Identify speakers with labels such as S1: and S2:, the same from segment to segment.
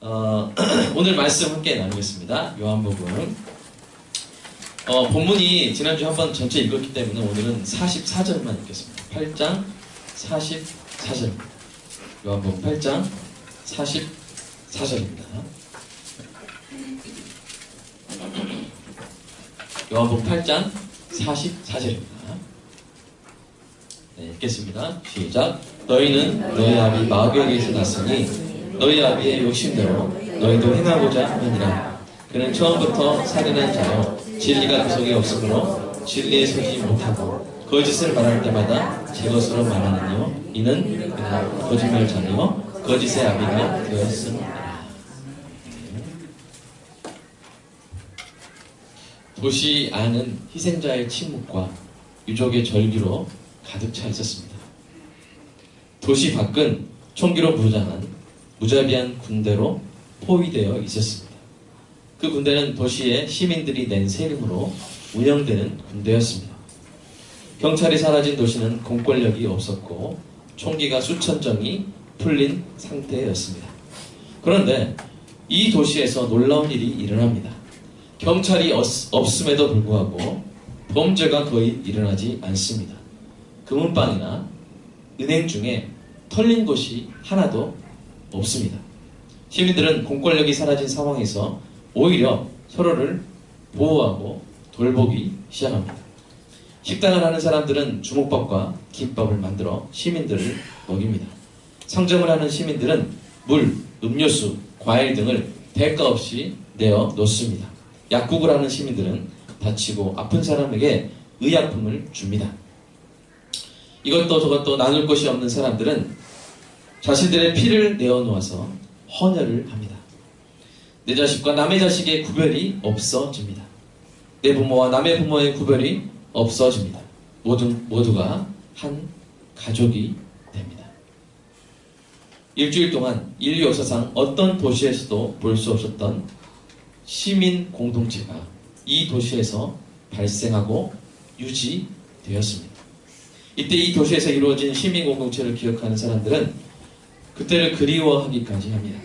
S1: 오늘 말씀 함께 나누겠습니다. 요한복음. 본문이 지난주 한번 전체 읽었기 때문에 오늘은 44절만 읽겠습니다. 8장 44절입니다. 요한복음 8장 44절입니다. 요한복음 8장 44절입니다. 네, 읽겠습니다. 시작. 너희는 너희 아비 마귀에게서 났으니 너희 아비의 욕심대로 너희도 행하고자 하느니라. 그는 처음부터 살인한 자요 진리가 그 속에 없으므로 진리에 서지 못하고 거짓을 말할 때마다 제 것으로 말하느니요 이는 그냥 거짓말자니요 거짓의 아비가 되었습니다. 도시 안은 희생자의 침묵과 유족의 절규로 가득 차 있었습니다. 도시 밖은 총기로 무장한 무자비한 군대로 포위되어 있었습니다. 그 군대는 도시의 시민들이 낸 세금으로 운영되는 군대였습니다. 경찰이 사라진 도시는 공권력이 없었고 총기가 수천 정이 풀린 상태였습니다. 그런데 이 도시에서 놀라운 일이 일어납니다. 경찰이 없음에도 불구하고 범죄가 거의 일어나지 않습니다. 금은방이나 은행 중에 털린 곳이 하나도 없습니다. 시민들은 공권력이 사라진 상황에서 오히려 서로를 보호하고 돌보기 시작합니다. 식당을 하는 사람들은 주먹밥과 김밥을 만들어 시민들을 먹입니다. 상점을 하는 시민들은 물, 음료수, 과일 등을 대가 없이 내어 놓습니다. 약국을 하는 시민들은 다치고 아픈 사람에게 의약품을 줍니다. 이것도 저것도 나눌 것이 없는 사람들은 자신들의 피를 내어놓아서 헌혈을 합니다. 내 자식과 남의 자식의 구별이 없어집니다. 내 부모와 남의 부모의 구별이 없어집니다. 모두가 한 가족이 됩니다. 일주일 동안 인류 역사상 어떤 도시에서도 볼 수 없었던 시민 공동체가 이 도시에서 발생하고 유지되었습니다. 이때 이 도시에서 이루어진 시민 공동체를 기억하는 사람들은 그때를 그리워하기까지 합니다.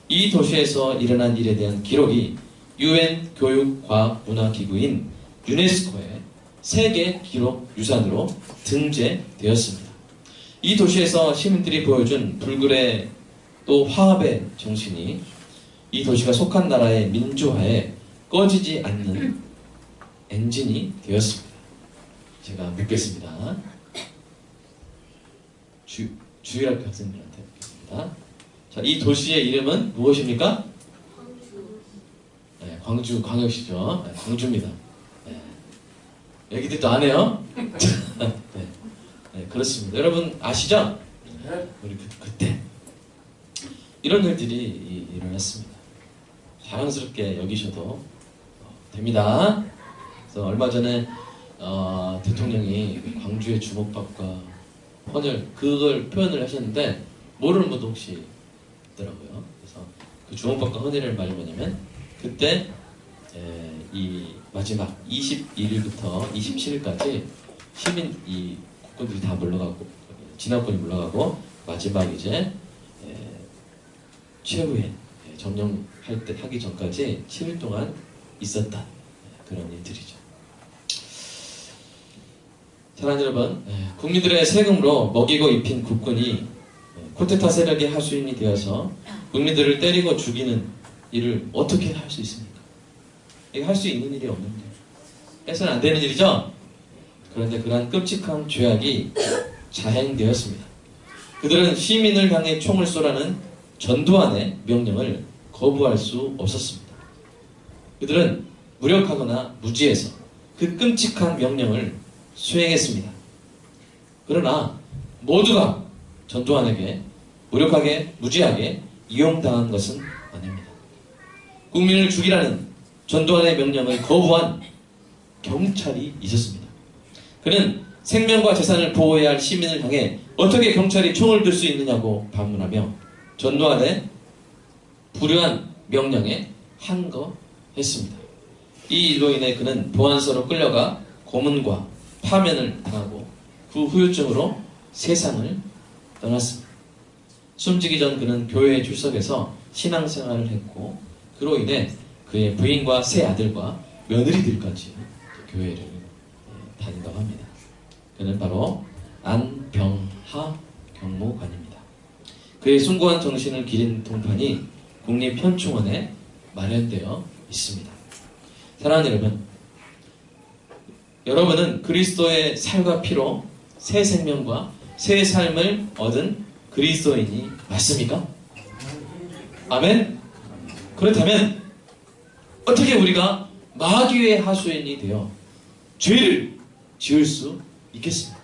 S1: 이 도시에서 일어난 일에 대한 기록이 UN 교육과학문화기구인 유네스코의 세계 기록 유산으로 등재되었습니다. 이 도시에서 시민들이 보여준 불굴의 또 화합의 정신이 이 도시가 속한 나라의 민주화에 꺼지지 않는 엔진이 되었습니다. 제가 묻겠습니다. 주일학교 학생들한테 묻겠습니다. 자, 이 도시의 이름은 무엇입니까? 네, 광주 광역시죠. 네, 광주입니다. 네. 애기들도 안 해요? 네. 네, 그렇습니다. 여러분 아시죠? 우리 그때 이런 일들이 일어났습니다. 자랑스럽게 여기셔도 됩니다. 그래서 얼마 전에 대통령이 광주의 주먹밥과 헌혈 그걸 표현을 하셨는데 모르는 분도 혹시 있더라고요. 그래서 그 주먹밥과 헌혈을 말이 뭐냐면 그때 이 마지막 21일부터 27일까지 시민 이 국군들이 다 물러가고 진압군이 물러가고 마지막 이제 최후의 점령할 때 하기 전까지 7일 동안 있었던 그런 일들이죠. 사랑하는 여러분, 국민들의 세금으로 먹이고 입힌 국군이 쿠데타 세력의 하수인이 되어서 국민들을 때리고 죽이는 일을 어떻게 할 수 있습니까? 이게 할 수 있는 일이 없는데 해서는 안 되는 일이죠? 그런데 그러한 끔찍한 죄악이 자행되었습니다. 그들은 시민을 향해 총을 쏘라는 전두환의 명령을 거부할 수 없었습니다. 그들은 무력하거나 무지해서 그 끔찍한 명령을 수행했습니다. 그러나 모두가 전두환에게 무력하게 무지하게 이용당한 것은 아닙니다. 국민을 죽이라는 전두환의 명령을 거부한 경찰이 있었습니다. 그는 생명과 재산을 보호해야 할 시민을 향해 어떻게 경찰이 총을 들 수 있느냐고 반문하며 전두환의 불효한 명령에 항거했습니다. 이 일로 인해 그는 보안소로 끌려가 고문과 파면을 당하고 그 후유증으로 세상을 떠났습니다. 숨지기 전 그는 교회에 출석해서 신앙생활을 했고 그로 인해 그의 부인과 세 아들과 며느리들까지 교회를 다닌다고 합니다. 그는 바로 안병하 경무관입니다. 그의 숭고한 정신을 기린 동판이 국립현충원에 마련되어 있습니다. 사랑하는 여러분, 여러분은 그리스도의 살과 피로 새 생명과 새 삶을 얻은 그리스도인이 맞습니까? 아멘? 그렇다면 어떻게 우리가 마귀의 하수인이 되어 죄를 지을 수 있겠습니까?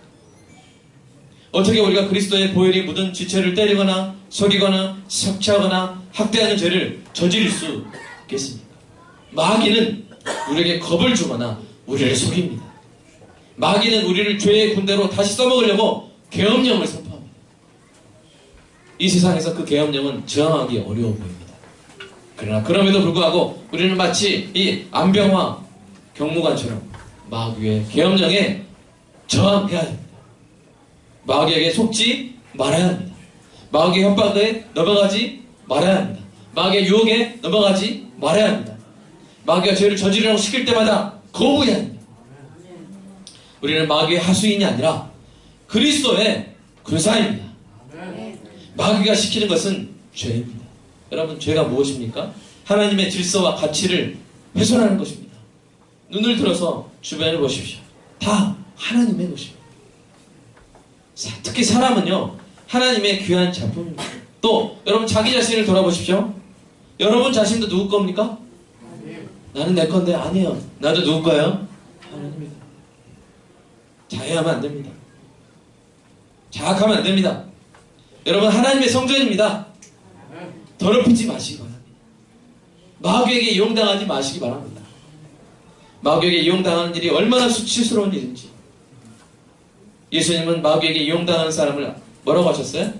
S1: 어떻게 우리가 그리스도의 보혈이 묻은 지체를 때리거나 속이거나 섭취하거나 학대하는 죄를 저지를 수 있겠습니까? 마귀는 우리에게 겁을 주거나 우리를 속입니다. 마귀는 우리를 죄의 군대로 다시 써먹으려고 계엄령을 선포합니다. 이 세상에서 그 계엄령은 저항하기 어려워 보입니다. 그러나 그럼에도 불구하고 우리는 마치 이 안병화 경무관처럼 마귀의 계엄령에 저항해야 합니다. 마귀에게 속지 말아야 합니다. 마귀의 협박에 넘어가지 말아야 합니다. 마귀의 유혹에 넘어가지 말아야 합니다. 마귀가 죄를 저지르라고 시킬 때마다 거부해야 합니다. 우리는 마귀의 하수인이 아니라 그리스도의 군사입니다. 마귀가 시키는 것은 죄입니다. 여러분, 죄가 무엇입니까? 하나님의 질서와 가치를 훼손하는 것입니다. 눈을 들어서 주변을 보십시오. 다 하나님의 것입니다. 특히 사람은요, 하나님의 귀한 작품입니다. 또 여러분 자기 자신을 돌아보십시오. 여러분 자신도 누구 겁니까? 나는 내 건데. 아니에요. 나도 누구 거예요? 하나님입니다. 자해하면 안 됩니다. 자학하면 안 됩니다. 여러분, 하나님의 성전입니다. 더럽히지 마시기 바랍니다. 마귀에게 이용당하지 마시기 바랍니다. 마귀에게 이용당하는 일이 얼마나 수치스러운 일인지. 예수님은 마귀에게 이용당하는 사람을 뭐라고 하셨어요?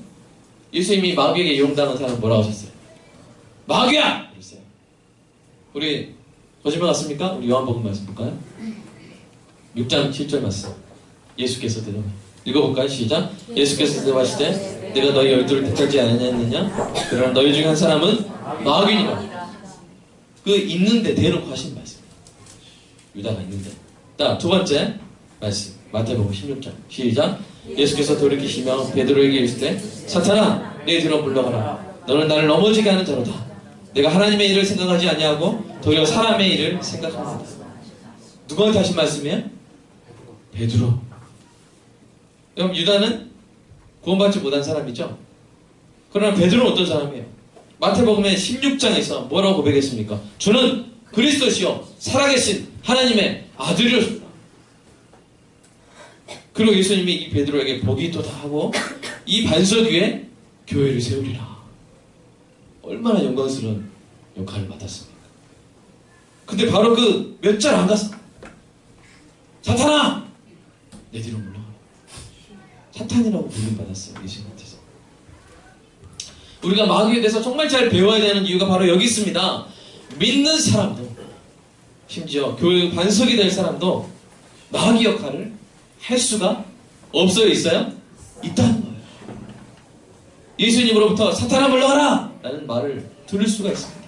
S1: 예수님이 마귀에게 이용당하는 사람을 뭐라고 하셨어요? 마귀야! 그랬어요. 우리 거짓말 같습니까? 우리 요한복음 말씀 볼까요? 6장 7절 말씀. 예수께서 대답하시되, 읽어볼까요? 시작. 예수께서 대답하시되 내가 너희 열두를 택하지 않았느냐? 그러나 너희 중에 한 사람은 마귀니라. 그 있는데 대놓고 하신 말씀. 유다가 있는데. 자, 두 번째 말씀. 마태복음 16장. 시작. 예수께서 돌이키시며 베드로에게 이르시되 사탄아, 내 뒤로 물러가라. 너는 나를 넘어지게 하는 자로다. 내가 하나님의 일을 생각하지 아니하고 도리어 사람의 일을 생각합니다. 누구한테 하신 말씀이에요? 베드로. 그럼 유다는 구원받지 못한 사람이죠. 그러나 베드로는 어떤 사람이에요? 마태복음의 16장에서 뭐라고 고백했습니까? 주는 그리스도시요 살아계신 하나님의 아들이었습니다. 그리고 예수님이 이 베드로에게 보기도 다 하고 이 반석 위에 교회를 세우리라. 얼마나 영광스러운 역할을 받았습니까? 근데 바로 그 몇 절 안 갔어. 사탄아! 내 뒤로 물러가라. 사탄이라고 불림받았어요. 예수님한테서. 우리가 마귀에 대해서 정말 잘 배워야 되는 이유가 바로 여기 있습니다. 믿는 사람도, 심지어 교회 반석이 될 사람도 마귀 역할을 할 수가 없어요? 있어요? 있다는 거예요. 예수님으로부터 사탄아 물러가라! 라는 말을 들을 수가 있습니다.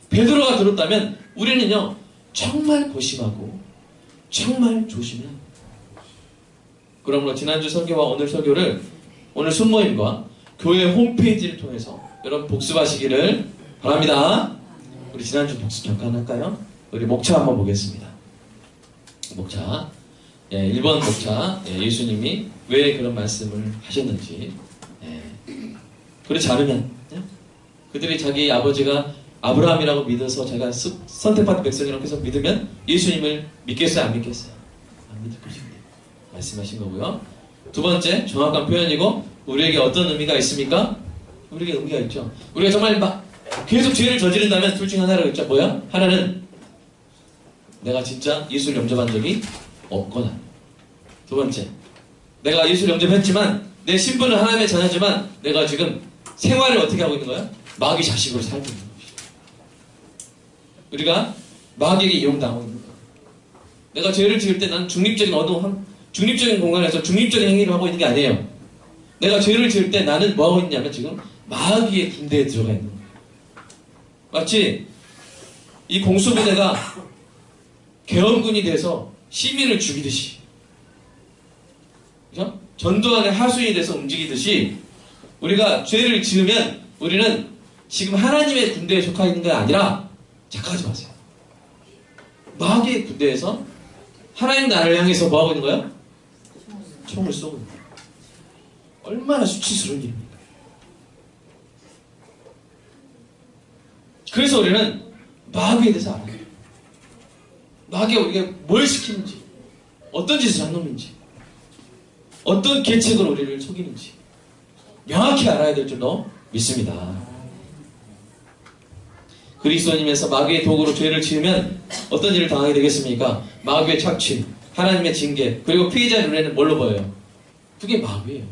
S1: 베드로가 들었다면 우리는요, 정말 고심하고 정말 조심해야 합니다. 그러므로 지난주 설교와 오늘 설교를 오늘 순모임과 교회 홈페이지를 통해서 여러분 복습하시기를 바랍니다. 우리 지난주 복습 잠깐 할까요? 우리 목차 한번 보겠습니다. 목차. 1번 목차. 예수님이 왜 그런 말씀을 하셨는지. 그렇지 않으면 그들이 자기 아버지가 아브라함이라고 믿어서 자기가 선택받은 백성이라고 해서 믿으면 예수님을 믿겠어요? 안 믿겠어요? 안 믿을 것입니다. 말씀하신 거고요. 두 번째, 정확한 표현이고 우리에게 어떤 의미가 있습니까? 우리에게 의미가 있죠. 우리가 정말 막 계속 죄를 저지른다면 둘 중에 하나라고 했죠. 뭐야? 하나는 내가 진짜 예수를 영접한 적이 없거나, 두 번째, 내가 예수를 영접했지만 내 신분은 하나님의 자녀지만 내가 지금 생활을 어떻게 하고 있는 거야? 마귀 자식으로 살고 있는 것이죠. 우리가 마귀에게 이용당하고 있는 거야. 내가 죄를 지을 때 난 중립적인 중립적인 공간에서 중립적인 행위를 하고 있는 게 아니에요. 내가 죄를 지을 때 나는 뭐하고 있냐면 지금 마귀의 군대에 들어가 있는 거예요. 마치 이 공수부대가 계엄군이 돼서 시민을 죽이듯이, 그죠? 전두환의 하수인이 돼서 움직이듯이 우리가 죄를 지으면 우리는 지금 하나님의 군대에 속하 있는 게 아니라, 착각하지 마세요. 마귀의 군대에서 하나님 나라를 향해서 뭐하고 있는 거예요? 총을 쏘고 있는 거예요. 얼마나 수치스러운 일입니까? 그래서 우리는 마귀에 대해서 알아야 돼요. 마귀가 우리가 뭘 시키는지, 어떤 짓을 한 놈인지, 어떤 계책으로 우리를 속이는지 명확히 알아야 될 줄로 믿습니다. 그리스도님에서 마귀의 도구로 죄를 지으면 어떤 일을 당하게 되겠습니까? 마귀의 착취, 하나님의 징계, 그리고 피해자 눈에는 뭘로 보여요? 그게 마귀예요.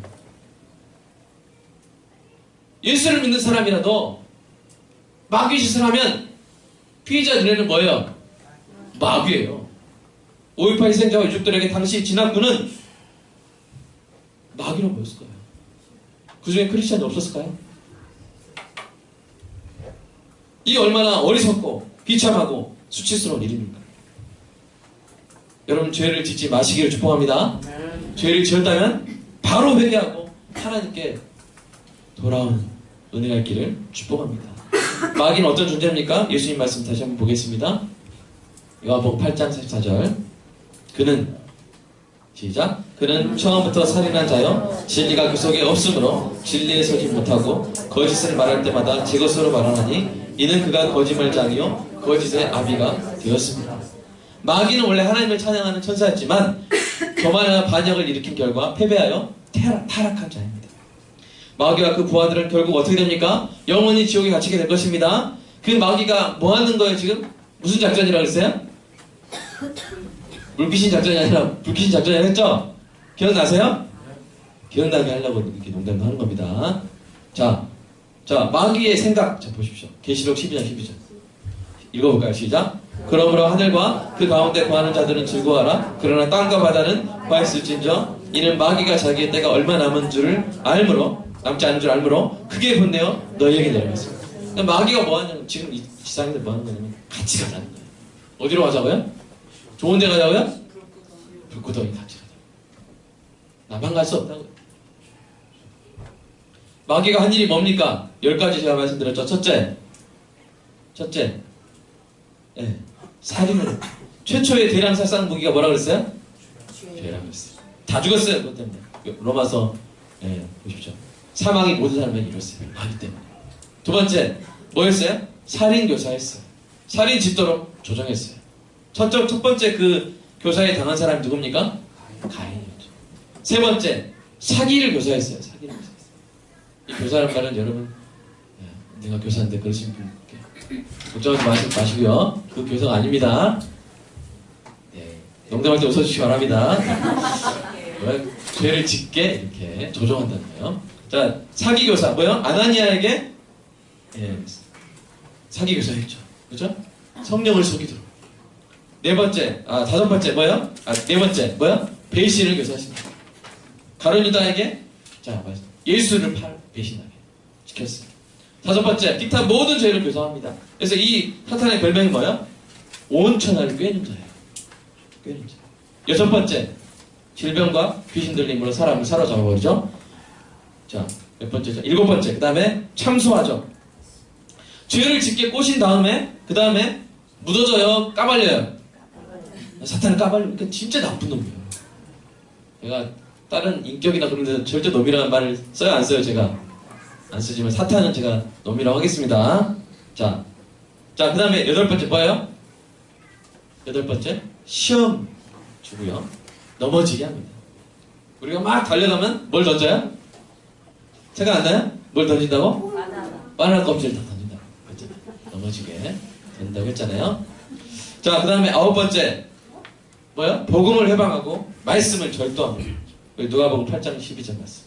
S1: 예수를 믿는 사람이라도 마귀 짓을 하면 피해자 눈에는 뭐예요? 마귀예요. 5.18 희생자와 유족들에게 당시 진압군은 마귀로 보였을 거예요. 그 중에 크리스찬이 없었을까요? 이 얼마나 어리석고 비참하고 수치스러운 일입니까? 여러분, 죄를 짓지 마시기를 축복합니다. 죄를 지었다면 바로 회개하고 하나님께 돌아오는 은혜가 있기를 축복합니다. 마귀는 어떤 존재입니까? 예수님 말씀 다시 한번 보겠습니다. 요한복음 8장 44절. 그는, 시작, 그는 처음부터 살인한 자여 진리가 그 속에 없으므로 진리에 서지 못하고 거짓을 말할 때마다 제 것으로 말하나니 이는 그가 거짓말장이요 거짓의 아비가 되었습니다. 마귀는 원래 하나님을 찬양하는 천사였지만 교만과 반역을 일으킨 결과 패배하여 타락한 자입니다. 마귀와 그 부하들은 결국 어떻게 됩니까? 영원히 지옥에 갇히게 될 것입니다. 그 마귀가 뭐 하는 거예요 지금? 무슨 작전이라고 했어요? 물귀신 작전이 아니라 불귀신 작전이라고 했죠? 기억나세요? 기억나게 하려고 이렇게 농담을 하는 겁니다. 자, 마귀의 생각, 자, 보십시오. 계시록 12장 12절. 읽어볼까요? 시작. 그러므로 하늘과 그 가운데 거하는 자들은 즐거워하라. 그러나 땅과 바다는 화했을진저 이는 마귀가 자기의 때가 얼마 남지 않은 줄 알므로 크게 분내어 너희에게 내려갔습니다. 마귀가 뭐 하냐면, 지금 이 지상인들 뭐 하는 거냐면, 같이 가자는 거예요. 어디로 가자고요? 좋은 데 가자고요? 불구덩이 같이 가자고요. 나만 갈 수 없다고요. 마귀가 한 일이 뭡니까? 10가지 제가 말씀드렸죠. 첫째, 예, 살인을. 최초의 대량살상 무기가 뭐라고 그랬어요? 죄라고 했어요. 다 죽었어요. 그것 때문에. 로마서, 예, 보십시오. 사망이 모든 사람에게 이뤘어요. 마귀 때문에. 두 번째, 뭐였어요? 살인교사였어요. 살인 짓도록 조정했어요. 첫 번째 그 교사에 당한 사람이 누굽니까? 가인이었죠. 세 번째, 사기를 교사했어요. 사기를 교사했어요. 이 교사란 말은 여러분, 내가 교사인데 그러신 분께 걱정하지 마시고요. 그 교사가 아닙니다. 네, 농담할 때 웃어주시기 바랍니다. 죄를 짓게 이렇게 조정한다는 거예요. 자, 사기교사 뭐요? 아나니아에게, 예, 사기교사였죠. 그죠? 성령을 속이도록. 다섯 번째 뭐요? 네 번째 뭐요? 배신을 교사하십니다. 가룟 유다에게, 자, 예수를 배신하게 시켰어요. 다섯 번째, 기타 모든 죄를 교사합니다. 그래서 이 사탄의 별명이 뭐예요? 온 천하를 꿰는 자예요. 꿰는 자. 여섯 번째, 질병과 귀신 들림으로 사람을 사로잡아버리죠. 자, 몇 번째죠? 일곱 번째, 그 다음에 참수하죠. 죄를 짓게 꼬신 다음에, 그 다음에 묻어져요, 까발려요. 사탄을 까발리니까 진짜 나쁜 놈이에요. 제가 다른 인격이나 그런 데서 절대 놈이라는 말을 써요, 안 써요? 제가 안 쓰지만 사탄은 제가 놈이라고 하겠습니다. 자, 그 다음에 여덟 번째 뭐예요? 여덟 번째, 시험 주고요, 넘어지게 합니다. 우리가 막 달려가면 뭘 던져요? 생각 안 나요? 뭘 던진다고? 바나나 껍질을 다 던진다고 했잖아요. 넘어지게 던진다고 했잖아요. 자, 그 다음에 아홉 번째 뭐요? 복음을 해방하고 말씀을 절도합니다. 누가복음 8장 12절 말씀.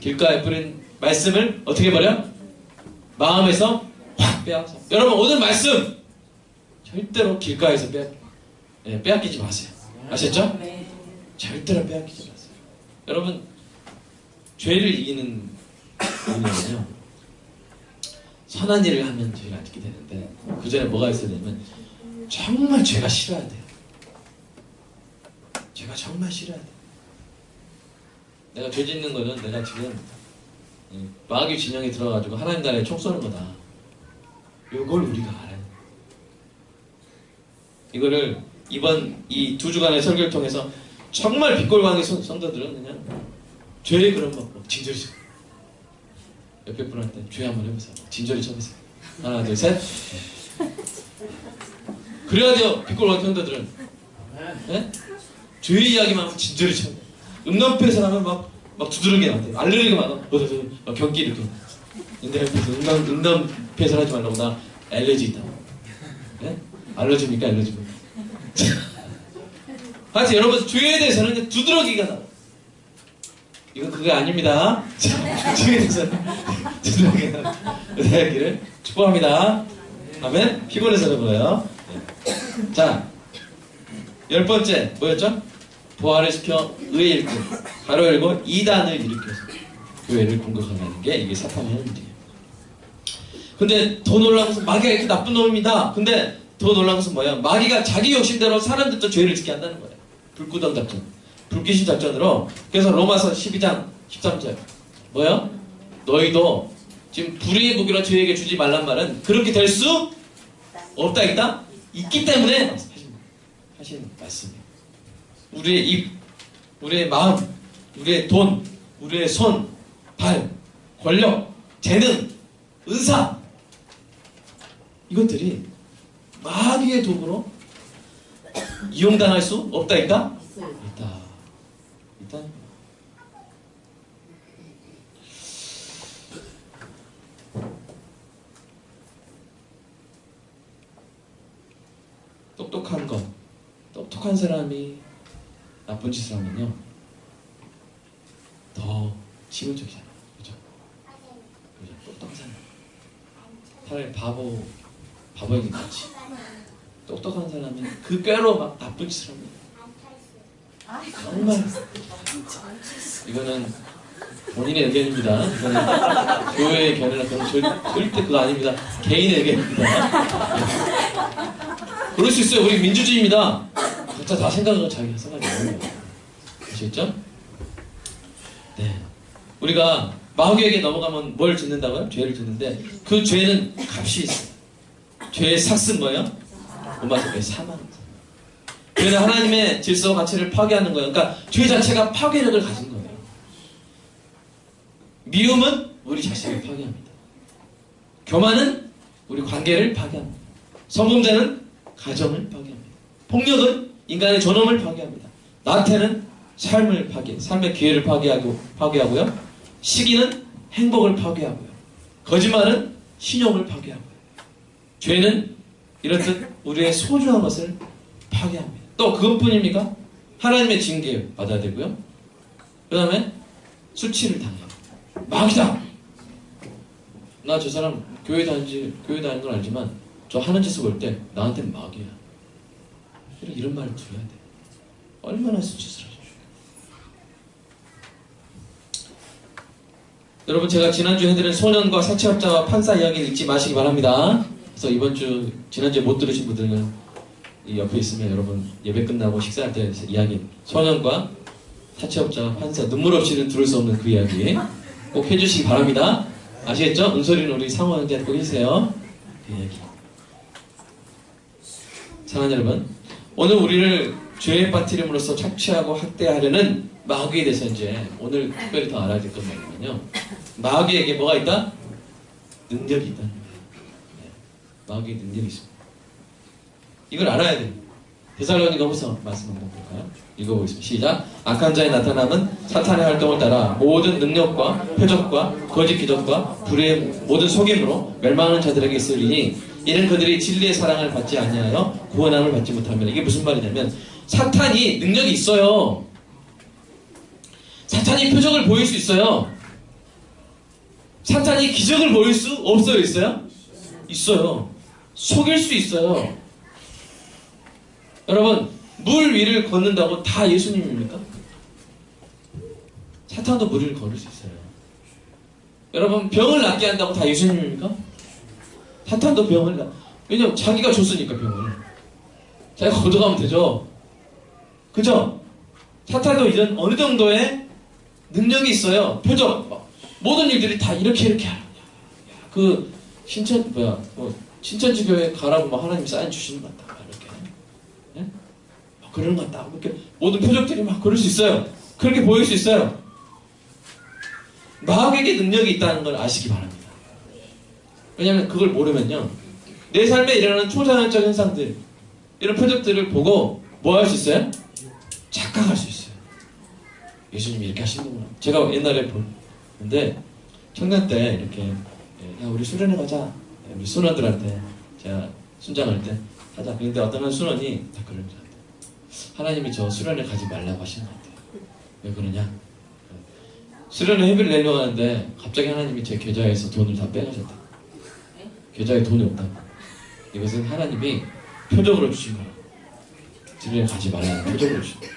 S1: 길가에 뿌린 말씀을 어떻게 해버려? 마음에서 확 빼앗아. 여러분, 오늘 말씀 절대로 길가에서 빼앗기지 마세요. 아셨죠? 절대로 빼앗기지 마세요. 여러분, 죄를 이기는 이유는요, 선한 일을 하면 죄를 안 짓게 되는데 그 전에 뭐가 있어야 되냐면 정말 죄가 싫어야 돼요. 죄가 정말 싫어야 돼요. 내가 죄 짓는 거는 내가 지금 마귀 진영에 들어가지고 하나님 나라에 총 쏘는 거다. 이걸 우리가 알아야 돼. 이거를 이번 이 2주간의 설교를 통해서 정말 빗골광의 성도들은 그냥 죄의 그런 막 진절이 쳐. 옆에 분한테 죄 한번 해보세요. 진절이 쳐보세요. 하나, 둘, 셋. 그래야 돼요. 빗골광의 성도들은. 네? 죄 이야기만 하면 진절이 쳐요. 음란패에서 하면 막 두드러기 나한테 알레르기가 많아. 경기 이렇게. 근데 음란패에서 하지 말라고 나 알레르기 있다. 네? 알러지입니까? 알러지입니까? 하여튼 여러분 죄에 대해서는 두드러기가 나와. 이건 그게 아닙니다. 죄에 대해서는 두드러기가 나와. 여기를 축복합니다. 아멘. 피곤해서 그런 거예요. 네. 자, 10번째 뭐였죠? 부활을 시켜 의의 일꾼 가로 열고 이단을 일으켜서 교회를 공격하는 게 이게 사탄의 문제예요. 근데 더 놀라운 것은 마귀가 이렇게 나쁜 놈입니다. 근데 더 놀라운 것은 뭐야? 마귀가 자기 욕심대로 사람들도 죄를 짓게 한다는 거예요. 불구덩 작전, 불귀신 작전으로. 그래서 로마서 12장 13절 뭐야? 너희도 지금 불의의 무기로 저에게 주지 말란 말은 그렇게 될 수 없다 있다? 있기 때문에 하신 말씀이에요. 우리의 입, 우리의 마음, 우리의 돈, 우리의 손, 발, 권력, 재능, 은사 이것들이 마귀의 도구로 이용당할 수 없다 있다? 있다. 있다. 똑똑한 사람이 나쁜 짓을 하면요 더 치명적이잖아요. 그죠? 똑똑한 사람 차라리 바보에게 낫지. 똑똑한 사람이 그 꾀로 막 나쁜 짓을 합니다. 정말 이거는 본인의 의견입니다. 이거는 교회의 견해나 그런 절대 그거 아닙니다. 개인의 의견입니다. 그럴 수 있어요. 우리 민주주의입니다. 각자 다 생각하고 자기가 생각이 있는 거예요. 아시겠죠? 네. 우리가 마귀에게 넘어가면 뭘 짓는다고요? 죄를 짓는데 그 죄는 값이 있어요. 죄의 삭은 뭐예요? 로마서의 사망. 죄는 하나님의 질서와 가치를 파괴하는 거예요. 그러니까 죄 자체가 파괴력을 가진 거예요. 미움은 우리 자신을 파괴합니다. 교만은 우리 관계를 파괴합니다. 성범죄는 가정을 파괴합니다. 폭력은 인간의 존엄을 파괴합니다. 나태는 삶의 기회를 파괴하고요. 시기는 행복을 파괴하고요. 거짓말은 신용을 파괴하고요. 죄는 이렇듯 우리의 소중한 것을 파괴합니다. 또 그것뿐입니까? 하나님의 징계 받아야 되고요. 그 다음에 수치를 당해요. 마귀다! 나 저 사람 교회 다니는 건 알지만 저 하는 짓을 볼 때 나한테는 마귀야. 이런 말을 들어야 돼. 얼마나 수치스러워. 여러분 제가 지난주에 해드린 소년과 사채업자와 판사 이야기를 잊지 마시기 바랍니다. 그래서 이번 주 지난주에 못 들으신 분들은 이 옆에 있으면 여러분 예배 끝나고 식사할 때 이야기 소년과 사채업자와 판사 눈물 없이는 들을 수 없는 그 이야기 꼭 해주시기 바랍니다. 아시겠죠? 은솔이는 우리 상호 형제한테 꼭 해주세요. 그 이야기. 사랑하는 여러분, 오늘 우리를 죄에 빠뜨림으로써 착취하고 학대하려는 마귀에 대해서 이제 오늘 특별히 더 알아야 될 것 말이면요. 마귀에게 뭐가 있다? 능력이 있다. 네. 마귀의 능력이 있습니다. 이걸 알아야 돼요. 데살로니가후서 말씀 한번 볼까요? 읽어보겠습니다. 시작. 악한 자의 나타남은 사탄의 활동을 따라 모든 능력과 표적과 거짓 기적과 불의의 모든 속임으로 멸망하는 자들에게 있으리니 이는 그들이 진리의 사랑을 받지 아니하여 구원함을 받지 못하면. 이게 무슨 말이냐면 사탄이 능력이 있어요. 사탄이 표적을 보일 수 있어요. 사탄이 기적을 보일 수 없어요? 있어요? 있어요. 속일 수 있어요. 여러분 물 위를 걷는다고 다 예수님입니까? 사탄도 물 위를 걸을 수 있어요. 여러분 병을 낫게 한다고 다 예수님입니까? 사탄도 병을 나. 왜냐면 자기가 줬으니까 병을. 자기가 걷어가면 되죠. 그죠? 사탄도 이런 어느 정도의 능력이 있어요. 표적. 모든 일들이 다 이렇게 하라. 그 신천지 교회 가라고 막 하나님 사인 주시는 것 같다. 이렇게. 예? 그런 것 같다. 이렇게 모든 표적들이 막 그럴 수 있어요. 그렇게 보일 수 있어요. 마귀에게 능력이 있다는 걸 아시기 바랍니다. 왜냐하면 그걸 모르면요, 내 삶에 일어나는 초자연적 현상들, 이런 표적들을 보고 뭐 할 수 있어요? 착각할 수 있어요. 예수님이 이렇게 하시는구나. 제가 옛날에 보는데 청년 때 이렇게 야 우리 수련회 가자. 우리 순원들한테 제가 순장할 때 하자. 그런데 어떤 한 순원이 다 그럽니다. 하나님이 저 수련회 가지 말라고 하신 것 같아요. 왜 그러냐? 수련회 회비를 내려고 하는데 갑자기 하나님이 제 계좌에서 돈을 다 빼가셨다. 계좌에 돈이 없다. 이것은 하나님이 표적으로 주신 거라. 수련회 가지 말라는 표적으로 주신 거라.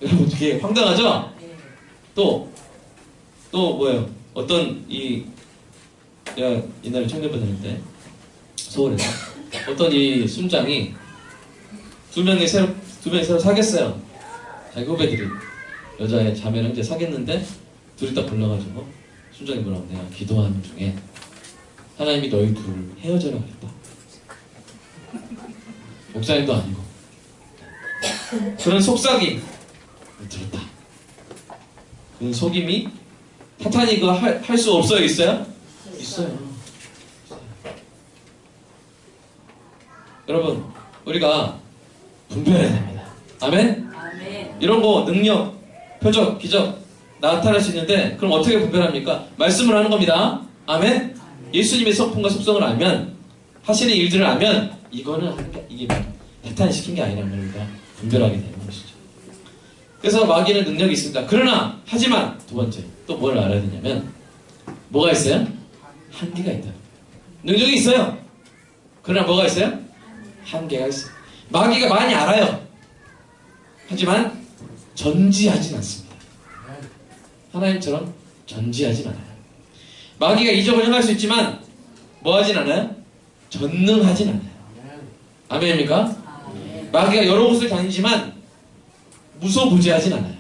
S1: 여러분 되게 황당하죠? 또 뭐예요? 어떤 내가 옛날에 청년부 다닐 때 서울에서 어떤 이 순장이 두 명이 새로 사귀었어요. 자기 후배들이 여자의 자매를 이제 사귀었는데 둘이 딱 불러가지고 순장이 뭐라고, 내가 기도하는 중에 하나님이 너희 둘을 헤어져라 그랬다. 목사님도 아니고 그런 속삭임 들었다. 그 속임이 사탄이 그거 할 수 없어요? 있어요? 있어요. 여러분 우리가 분별해야 됩니다. 아멘?
S2: 아멘.
S1: 이런 거 능력, 표적, 기적 나타날 수 있는데 그럼 어떻게 분별합니까? 말씀을 하는 겁니다. 아멘? 예수님의 성품과 속성을 알면, 하시는 일들을 알면 이거는 이게 사탄이 시킨 게 아니라는 걸 우리가 분별하게 되는 것이죠. 그래서 마귀는 능력이 있습니다. 그러나 하지만 두 번째 또 뭘 알아야 되냐면 뭐가 있어요? 한계가 있다. 능력이 있어요. 그러나 뭐가 있어요? 한계가 있어요. 마귀가 많이 알아요. 하지만 전지하진 않습니다. 하나님처럼 전지하진 않아요. 마귀가 이적을 행할 수 있지만 뭐 하진 않아요? 전능하진 않아요. 아멘입니까? 마귀가 여러 곳을 다니지만 무소부지하진 않아요.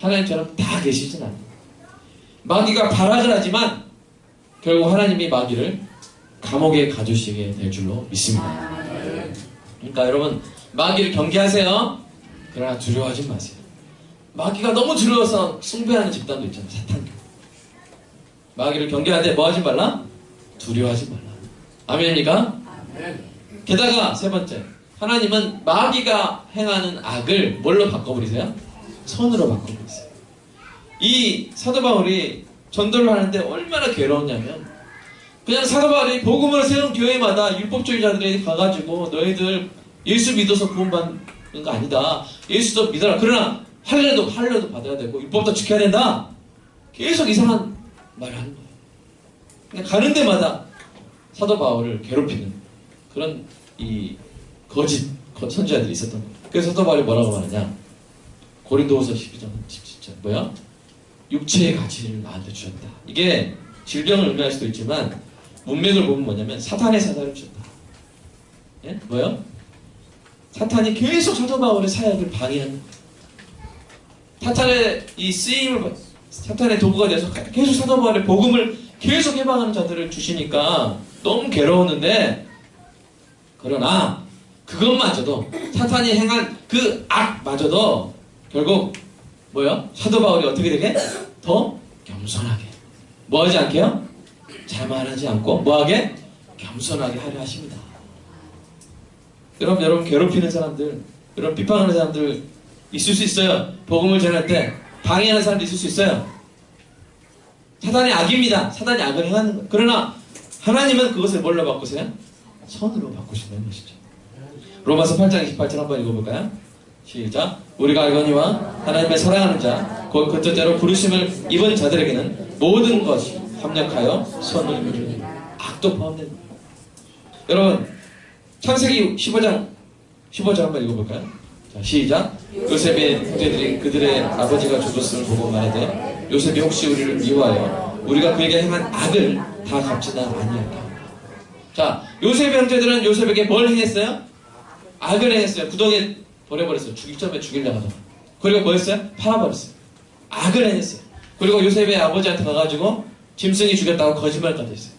S1: 하나님처럼 다 계시진 않아요. 마귀가 발악을 하지만 결국 하나님이 마귀를 감옥에 가두시게 될 줄로 믿습니다. 그러니까 여러분 마귀를 경계하세요. 그러나 두려워하지 마세요. 마귀가 너무 두려워서 숭배하는 집단도 있잖아요. 사탄. 마귀를 경계하되 뭐 하지 말라? 두려워하지 말라. 아멘입니까? 게다가 세 번째, 하나님은 마귀가 행하는 악을 뭘로 바꿔버리세요? 선으로 바꿔버리세요. 이 사도 바울이 전도를 하는데 얼마나 괴로웠냐면, 그냥 사도 바울이 복음을 세운 교회마다 율법주의자들이 가가지고 너희들 예수 믿어서 구원받는 거 아니다. 예수도 믿어라. 그러나 할례도 받아야 되고 율법도 지켜야 된다. 계속 이상한 말을 하는 거예요. 그냥 가는 데마다 사도 바울을 괴롭히는 그런 이 거짓 선지자들이 있었던 거예요. 그래서 사도 바울이 뭐라고 말하냐? 고린도후서 12장 17절 뭐야? 육체의 가치를 나한테 주셨다. 이게 질병을 의미할 수도 있지만 문맥을 보면 뭐냐면 사탄의 사자를 주셨다. 예? 뭐요? 사탄이 계속 사도 바울의 사역을 방해하는 거예요. 사탄의 이 쓰임을, 사탄의 도구가 돼서 계속 사도 바울의 복음을 계속 해방하는 자들을 주시니까 너무 괴로웠는데, 그러나 그것마저도 사탄이 행한 그 악마저도 결국 뭐요? 사도 바울이 어떻게 되게? 더 겸손하게. 뭐 하지 않게요? 자만하지 않고 뭐하게? 겸손하게 하려 하십니다. 여러분 괴롭히는 사람들, 여러분 비판하는 사람들 있을 수 있어요. 복음을 전할 때 방해하는 사람도 있을 수 있어요. 사단이 악입니다. 사단이 악을 행하는 거예요. 그러나 하나님은 그것을 뭘로 바꾸세요? 선으로 바꾸신다는 것이죠. 로마서 8장 28절 한번 읽어볼까요? 시작. 우리가 알거니와 하나님의 사랑하는 자 곧 그 뜻대로 부르심을 입은 자들에게는 모든 것이 합력하여 선을 이루니 악도 포함된 거예요. 여러분 창세기 15장 한번 읽어볼까요? 자, 시작. 요셉의 형제들이 그들의 아버지가 죽었음을 보고 말하되 요셉이 혹시 우리를 미워하여 우리가 그에게 행한 악을 다 갚지나 아니할까. 자, 요셉의 형제들은 요셉에게 뭘 행했어요? 악을 행했어요. 구덩이에 버려버렸어요. 죽일 점에 죽이려고 하다가. 그리고 뭐 했어요? 팔아버렸어요. 악을 행했어요. 그리고 요셉의 아버지한테 가가지고 짐승이 죽였다고 거짓말까지 했어요.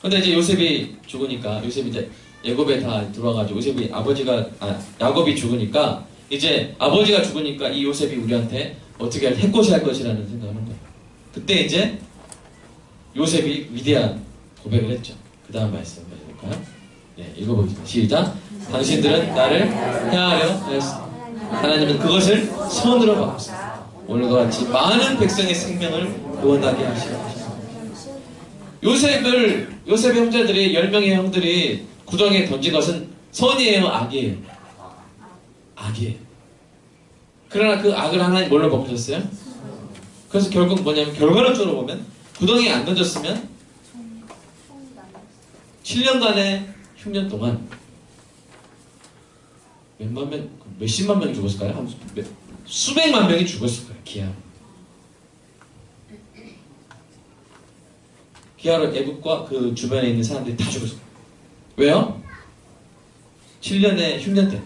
S1: 근데 이제 요셉이 죽으니까, 요셉이 이제 애굽에 다 들어와가지고, 야곱이 죽으니까, 이제 아버지가 죽으니까 이 요셉이 우리한테 어떻게 해코지 할 것이라는 생각을 한 거예요. 그때 이제 요셉이 위대한 고백을 했죠. 그 다음 말씀 해볼까요? 네, 읽어보겠습니다. 시작. 당신들은 나를 해하려 하였으나 하나님은 그것을 선으로 바꾸사 오늘과 같이 많은 백성의 생명을 구원하게 하시라. 요셉의 형제들이 10명의 형들이 구덩이에 던진 것은 선이에요, 악이에요? 악이에요. 그러나 그 악을 하나님 뭘로 바꾸셨어요? 그래서 결국 뭐냐면 결과론적으로 보면 구덩이에 안 던졌으면 7년간의 흉년 동안 몇십만 명이 죽었을까요? 수백만 명이 죽었을 거예요. 기아로 애국과 그 주변에 있는 사람들이 다 죽었어요. 왜요? 7년의 흉년 때.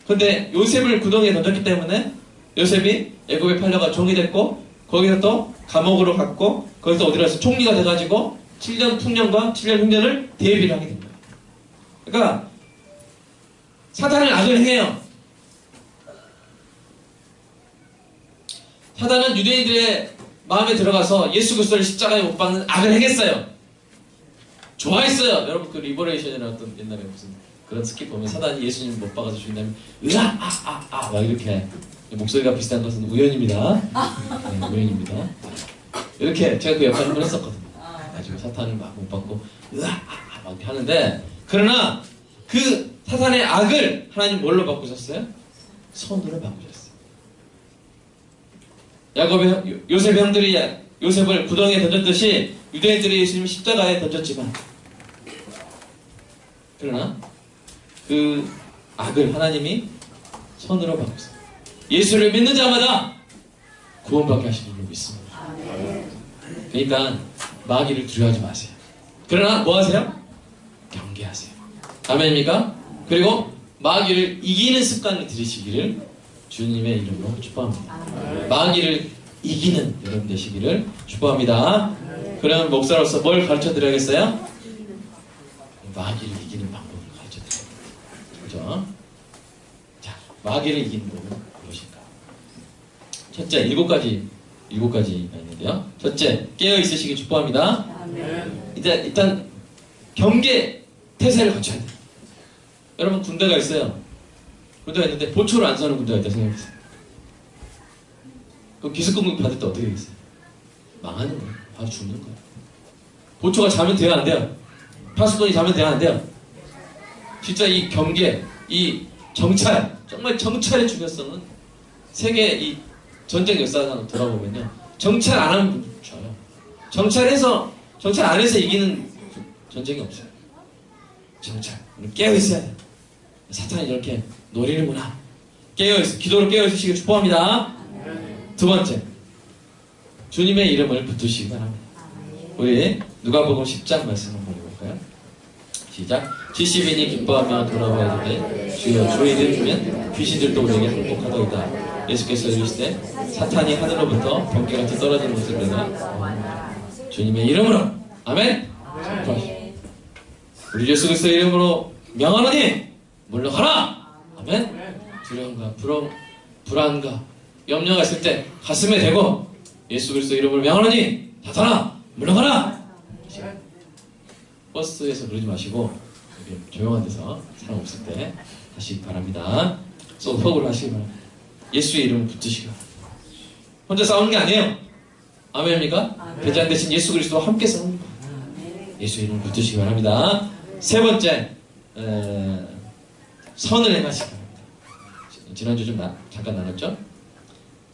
S1: 근데 요셉을 구덩이에 던졌기 때문에 요셉이 애굽에 팔려가 종이 됐고 거기서 또 감옥으로 갔고 거기서 어디로 가서 총리가 돼가지고 7년 풍년과 7년 흉년을 대비를 하게 된 거예요. 그러니까 사단은 악을 해요. 사단은 유대인들의 마음에 들어가서 예수 그리스도를 십자가에 못 박는 악을 행했어요. 좋아했어요. 여러분 그 리버레이션이라는 어떤 옛날에 무슨 그런 스킵 보면 사단이 예수님 못 박아서 죽인다면 막 이렇게 목소리가 비슷한 것은 우연입니다. 네, 우연입니다. 이렇게 제가 그 역할을 한번 했었거든요. 나중에 사탄을 막 못 박고 막 하는데 그러나 그 사탄의 악을 하나님 뭘로 바꾸셨어요? 선으로 바꾸셨어요. 요셉의 형들이 요셉을 구덩이에 던졌듯이 유대인들이 예수님을 십자가에 던졌지만 그러나 그 악을 하나님이 선으로 바꾸셨어요. 예수를 믿는 자마다 구원받게 하시는 줄 믿습니다. 그러니까 마귀를 두려워하지 마세요. 그러나 뭐 하세요? 경계하세요. 아멘입니까? 그리고 마귀를 이기는 습관을 들이시기를 주님의 이름으로 축복합니다. 마귀를 이기는 여러분 되시기를 축복합니다. 그러면 목사로서 뭘 가르쳐 드려야겠어요? 마귀를 이기는 방법을 가르쳐 드려야겠어요. 그죠? 자, 마귀를 이기는 법은 무엇인가? 첫째, 일곱 가지가 있는데요. 첫째, 깨어 있으시기 축복합니다. 일단 경계 태세를 갖춰야 돼요. 여러분 군대가 있어요. 군대가 있는데 보초를 안 서는 군대가 있다 생각해보세요. 그럼 기습공격 받을 때 어떻게 되겠어요? 망하는 거예요. 바로 죽는 거예요. 보초가 자면 돼요, 안 돼요? 파수꾼이 자면 돼요, 안 돼요? 진짜 이 경계, 이 정찰, 정말 정찰의 중요성은 세계 이 전쟁 역사상 돌아보면요. 정찰 안 하면 분들 져요. 정찰 안 해서 이기는 전쟁이 없어요. 정찰. 깨어있어야 돼요. 사탄이 이렇게 노리는구나. 깨어있어. 기도로 깨어있으시길 축복합니다. 두 번째. 주님의 이름을 붙드시기 바랍니다. 우리 누가복음 10장 말씀 한번 해볼까요? 시작. 70인이 기뻐하며 돌아와야 되되 주여 주의 이름 주면 귀신들도 우리에게 행복하더이다. 예수께서 이르시되 사탄이 하늘로부터 번개같이 떨어지는 것을 내가 주님의 이름으로 아멘. 우리 예수 그리스도의 이름으로 명하노니 물러가라. 아멘. 두려움과 불안과 염려가 있을 때 가슴에 대고 예수 그리스도의 이름으로 명하노니 사탄아 물러가라. 버스에서 그러지 마시고 조용한 데서 사람 없을 때 하시기 바랍니다. 소폭으로 하시기 바랍니다. 예수의 이름을 붙드시기 바랍니다. 혼자 싸우는 게 아니에요. 아멘입니까? 대장 대신 예수 그리스도와 함께 싸우는 거예요. 예수의 이름을 붙드시기 바랍니다. 세 번째, 선을 행하시기 바랍니다. 지난주 좀 잠깐 나눴죠?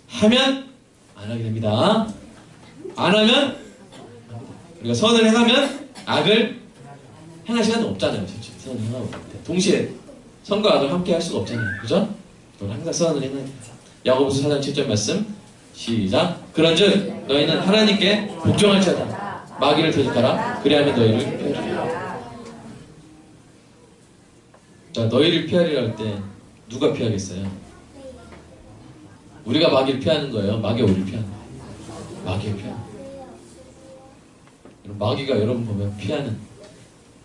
S1: 하면 안 하게 됩니다. 안 하면 우리가 선을 행하면 악을 행할 시간은 없잖아요. 솔직히 선을 행하고 동시에 선과 악을 함께 할 수가 없잖아요. 그죠? 그건 항상 선을 행해야 돼요. 야고보서 4장 7절 말씀 시작. 그런즉 너희는 하나님께 복종할지어다. 마귀를 대적하라. 그리하면 너희를 피하리라. 자, 너희를 피하리라 할 때 누가 피하겠어요? 우리가 마귀를 피하는 거예요? 마귀가 우리를 피하는 거예요? 마귀가 피하는 거예요. 마귀가 여러분 보면 피하는.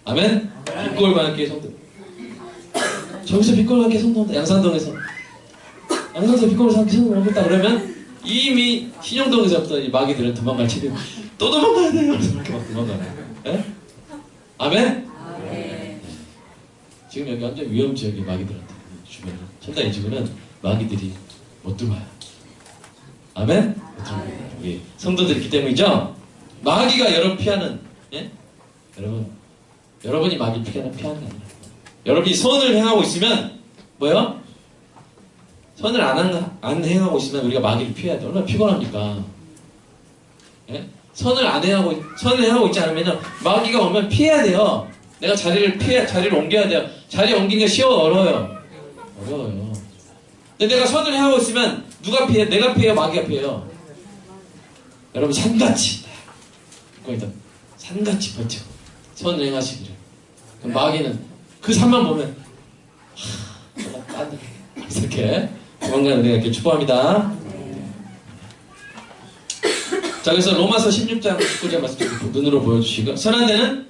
S1: 아멘? 빛골만하게 성도. 저기서 빛골만하게 성도한다. 양산동에서 빛골을 삼기 성도 오겠다 그러면 이미 신영동에서부터 이 마귀들은 도망갈 체력. 또 도망가야 돼요. 이렇게 막 도망가요. 예? 아멘? 네. 지금 여기 완전 위험 지역이 마귀들한테 주변에. 천당 이 지구는 마귀들이 못 들어와요. 아멘? 못 들어와요. 여기 성도들이 있기 때문이죠. 마귀가 여러분 피하는, 예? 여러분이 마귀 피하는 게 아니라 여러분이 선을 행하고 있으면 뭐요? 선을 안 행하고 있으면 우리가 마귀를 피해야 돼. 얼마나 피곤합니까? 예? 선을 행하고 있지 않으면 마귀가 오면 피해야 돼요. 내가 자리를 옮겨야 돼요. 자리 옮기는 게 어려워요. 근데 내가 선을 행하고 있으면 누가 피해? 내가 피해요? 마귀가 피해요? 여러분 산같이 산같이 버티고 선을 행하시기를. 그럼 마귀는 그 산만 보면 이렇게 도망가는 우리가 이렇게 축복합니다. 자, 그래서 로마서 16장 19절 말씀 눈으로 보여주시고, 선한 데는?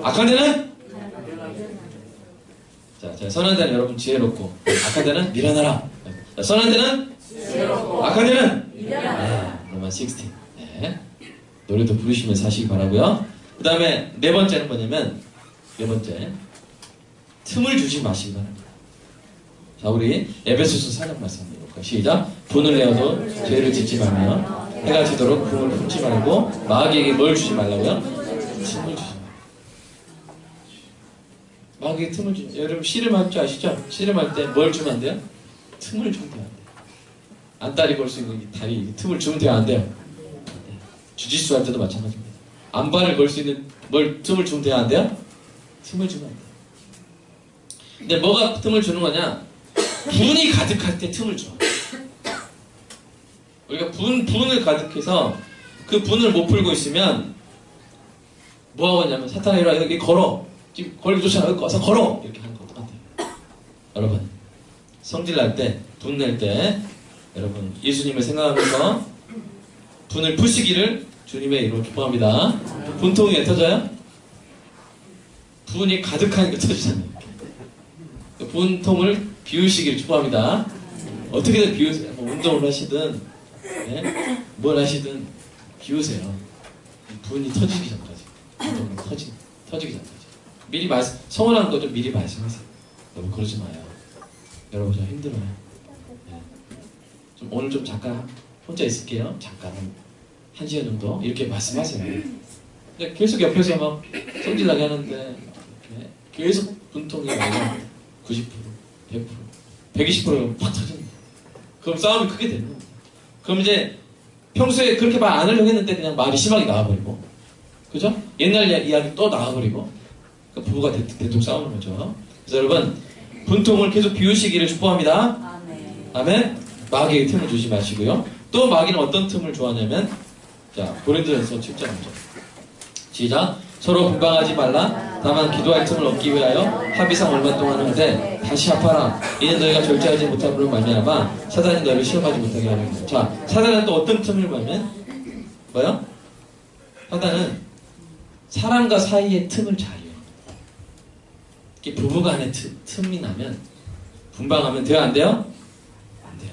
S1: 악한 데는? 자, 선한 데는 여러분 지혜롭고, 악한 데는 미련하라. 자, 선한 데는? 지혜롭고, 악한 데는? 미련하라. 로마 16. 네. 노래도 부르시면서 하시기 바라고요. 그 다음에 네 번째는 뭐냐면, 틈을 주지 마시기 바랍니다. 자, 우리 에베소서 4장 말씀 읽을까요? 시작. 분을 내어도 죄를 짓지 말며 해가 지도록 금을 품지 말고 마귀에게 뭘 주지 말라고요? 틈을 주지 말고. 마귀에게 틈을 주지. 여러분 씨름할 줄 아시죠? 씨름할 때 뭘 주면 안 돼요? 틈을 주면 안 돼요. 안다리 걸 수 있는 이 다리 틈을 주면 돼요? 안 돼요? 주짓수 할 때도 마찬가지입니다. 안발을 걸 수 있는 틈을 주면 돼요? 안 돼요? 틈을 주면 안 돼요. 근데 뭐가 틈을 주는 거냐? 분이 가득할 때 틈을 줘. 우리가 분을 가득해서 그 분을 못 풀고 있으면 뭐 하고 있냐면 사탄아 이리 와 여기 걸어. 지금 걸기 좋지 않아? 여기 와서 걸어. 이렇게 하는 거 똑같아요. 여러분 성질 날 때, 분 낼 때 여러분 예수님을 생각하면서 분을 푸시기를 주님의 이름으로 기뻐합니다. 분통이 왜 터져요? 분이 가득하니까 터지잖아요. 분통을 비우시기를 축복합니다. 어떻게든 비우세요. 뭐 운동을 하시든, 네? 뭘 하시든 비우세요. 분이 터지기 전까지. 운동이 터지기 전까지. 미리 성원하는 거 좀 미리 말씀하세요. 너무 그러지 마요. 여러분 저 힘들어요. 네. 좀 오늘 좀 잠깐 혼자 있을게요. 잠깐 한 시간 정도 이렇게 말씀하세요. 근데 계속 옆에서 막 성질나게 하는데 이렇게 계속 분통이 와요. 90%, 100%, 120%가 팍 터집니다. 그럼 싸움이 크게 되는 겁니다. 그럼 이제 평소에 그렇게 말 안 하려고 했는데 그냥 말이 심하게 나와버리고, 그죠? 옛날 이야기 또 나와버리고, 그러니까 부부가 대폭 싸우는 거죠. 그래서 여러분, 분통을 계속 비우시기를 축복합니다. 아멘. 마귀에게 틈을 주지 마시고요. 또 마귀는 어떤 틈을 좋아하냐면, 자, 고린도전서 7장 5절. 시작. 서로 분방하지 말라. 다만 기도할 틈을 얻기 위하여 합의상 얼마 동안 하는데 다시 합하라. 이는 너희가 절제하지 못함으로 말미암아 사단이 너희를 시험하지 못하게 하는 거예요. 자, 사단은 또 어떤 틈을 보면 뭐요? 사단은 사람과 사이의 틈을 잘 이용해요. 이렇게 부부간의 틈이 나면 분방하면 돼요? 안 돼요? 안 돼요.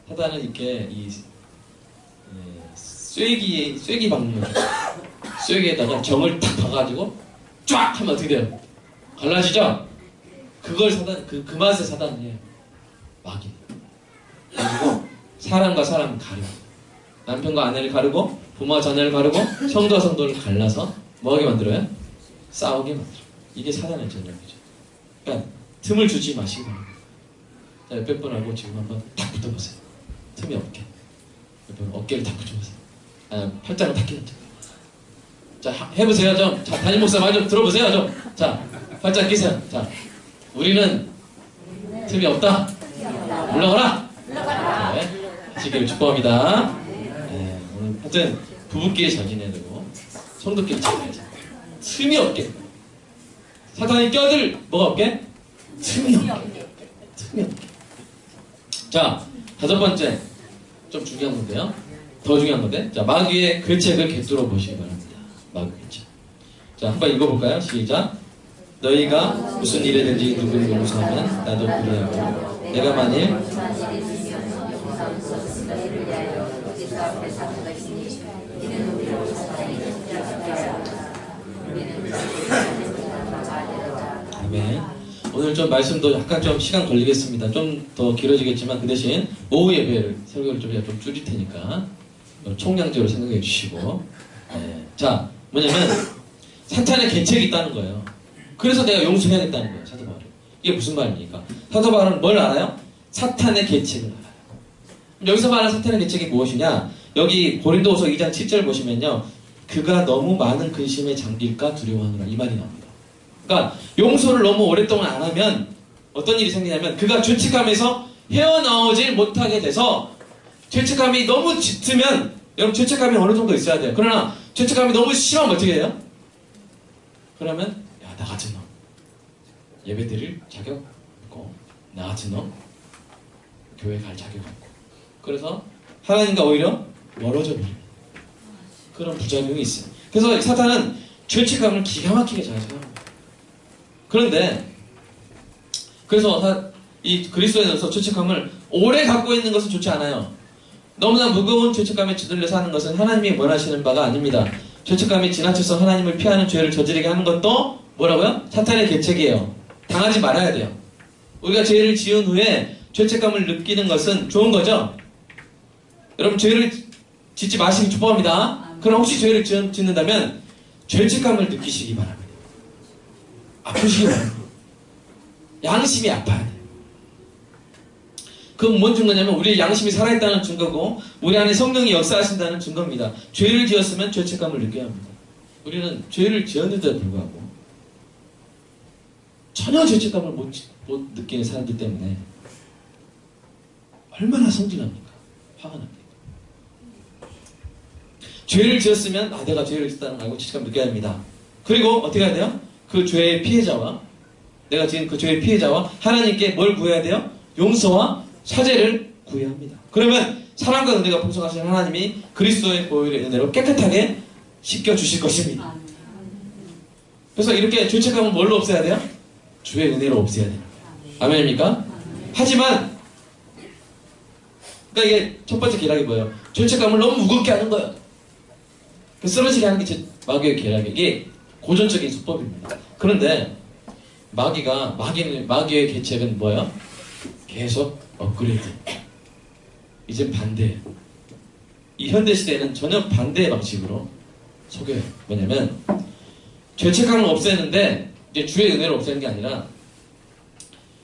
S1: 사단은 이렇게 쐐기 박는 거죠. 쐐기에다가 정을 탁 박아가지고 쫙 하면 어떻게 돼요? 갈라지죠? 그걸 그 맛의 사단이에요. 마귀. 그리고 사람과 사람을 가르고, 남편과 아내를 가르고, 부모와 자녀를 가르고, 성도와 성도를 갈라서 뭐하게 만들어요? 싸우게 만들어요. 이게 사단의 전략이죠. 그러니까 틈을 주지 마시고, 자, 옆에 분하고 지금 한번 탁 붙어보세요. 틈이 없게. 옆에 어깨를 탁 붙여보세요. 팔짱을 탁 끼얹죠. 자, 해보세요, 좀. 자, 담임 목사 말 좀 들어보세요, 좀. 자, 팔짱 끼세요. 자, 우리는 틈이 없다. 올라가라. 네. 지기를 축복합니다. 네, 오늘 하여튼 부부끼리 잘 지내야 되고 성도끼리 잘 지내야 돼. 틈이 없게. 사탄이 껴들 뭐가 없게? 틈이 없게. 틈이 없게. 자, 5번째 좀 중요한 건데요. 더 중요한 건데, 자, 마귀의 괴책을 꿰뚫어 보시기 바랍니다. 마귀 괴책. 자, 한번 읽어볼까요? 시작. 너희가 무슨 일에든지 누구를 용서하면 나도 그리하고 내가 만일 아멘. 오늘 좀 말씀도 약간 좀 시간 걸리겠습니다. 좀 더 길어지겠지만 그 대신 오후 예배를 설교를 좀 줄일 테니까 총량적으로 생각해 주시고. 네. 자, 뭐냐면 사탄의 계책이 있다는 거예요. 그래서 내가 용서해야겠다는 거예요. 사도 바울은. 이게 무슨 말입니까? 사도 바울은 뭘 알아요? 사탄의 계책을 알아요. 여기서 말하는 사탄의 계책이 무엇이냐? 여기 고린도후서 2장 7절 보시면요, 그가 너무 많은 근심에 잠길까 두려워하노라, 이 말이 나옵니다. 그러니까 용서를 너무 오랫동안 안 하면 어떤 일이 생기냐면 그가 죄책감에서 헤어나오질 못하게 돼서, 죄책감이 너무 짙으면, 여러분 죄책감이 어느 정도 있어야 돼요. 그러나 죄책감이 너무 심하면 어떻게 해요? 그러면 야, 나 같은 놈 예배 드릴 자격 없고, 나 같은 놈 교회 갈 자격 없고, 그래서 하나님과 오히려 멀어져 버려요. 그런 부작용이 있어요. 그래서 사탄은 죄책감을 기가 막히게 잘 사용합니다. 그런데 그래서 이 그리스도인으로서 죄책감을 오래 갖고 있는 것은 좋지 않아요. 너무나 무거운 죄책감에 찌들려 사는 것은 하나님이 원하시는 바가 아닙니다. 죄책감이 지나쳐서 하나님을 피하는 죄를 저지르게 하는 것도 뭐라고요? 사탄의 계책이에요. 당하지 말아야 돼요. 우리가 죄를 지은 후에 죄책감을 느끼는 것은 좋은 거죠? 여러분 죄를 짓지 마시기 축복합니다. 그럼 혹시 죄를 짓는다면 죄책감을 느끼시기 바랍니다. 아프시기 바랍니다. 양심이 아파야 돼요. 그건 뭔 증거냐면 우리의 양심이 살아있다는 증거고 우리 안에 성령이 역사하신다는 증거입니다. 죄를 지었으면 죄책감을 느껴야 합니다. 우리는 죄를 지었는데도 불구하고 전혀 죄책감을 못 느끼는 사람들 때문에 얼마나 성질납니까? 화가 납니까? 죄를 지었으면 내가 죄를 지었다는 걸 알고 죄책감 느껴야 합니다. 그리고 어떻게 해야 돼요? 그 죄의 피해자와, 내가 지은 그 죄의 피해자와 하나님께 뭘 구해야 돼요? 용서와 사죄를 구해야 합니다. 그러면 사랑과 은혜가 풍성하신 하나님이 그리스도의 보혈의 은혜로 깨끗하게 씻겨주실 것입니다. 그래서 이렇게 죄책감은 뭘로 없애야 돼요? 주의 은혜로 없애야 돼요. 아멘입니까? 하지만 그러니까 이게 첫 번째 계략이 뭐예요? 죄책감을 너무 무겁게 하는 거예요. 그 쓰러지게 하는 게 마귀의 계략이에요. 이게 고전적인 수법입니다. 그런데 마귀의 계책은 뭐예요? 계속 업그레이드. 이제 반대예요. 이 현대시대에는 전혀 반대의 방식으로 속여요. 뭐냐면 죄책감을 없애는데 이제 주의 은혜로 없애는 게 아니라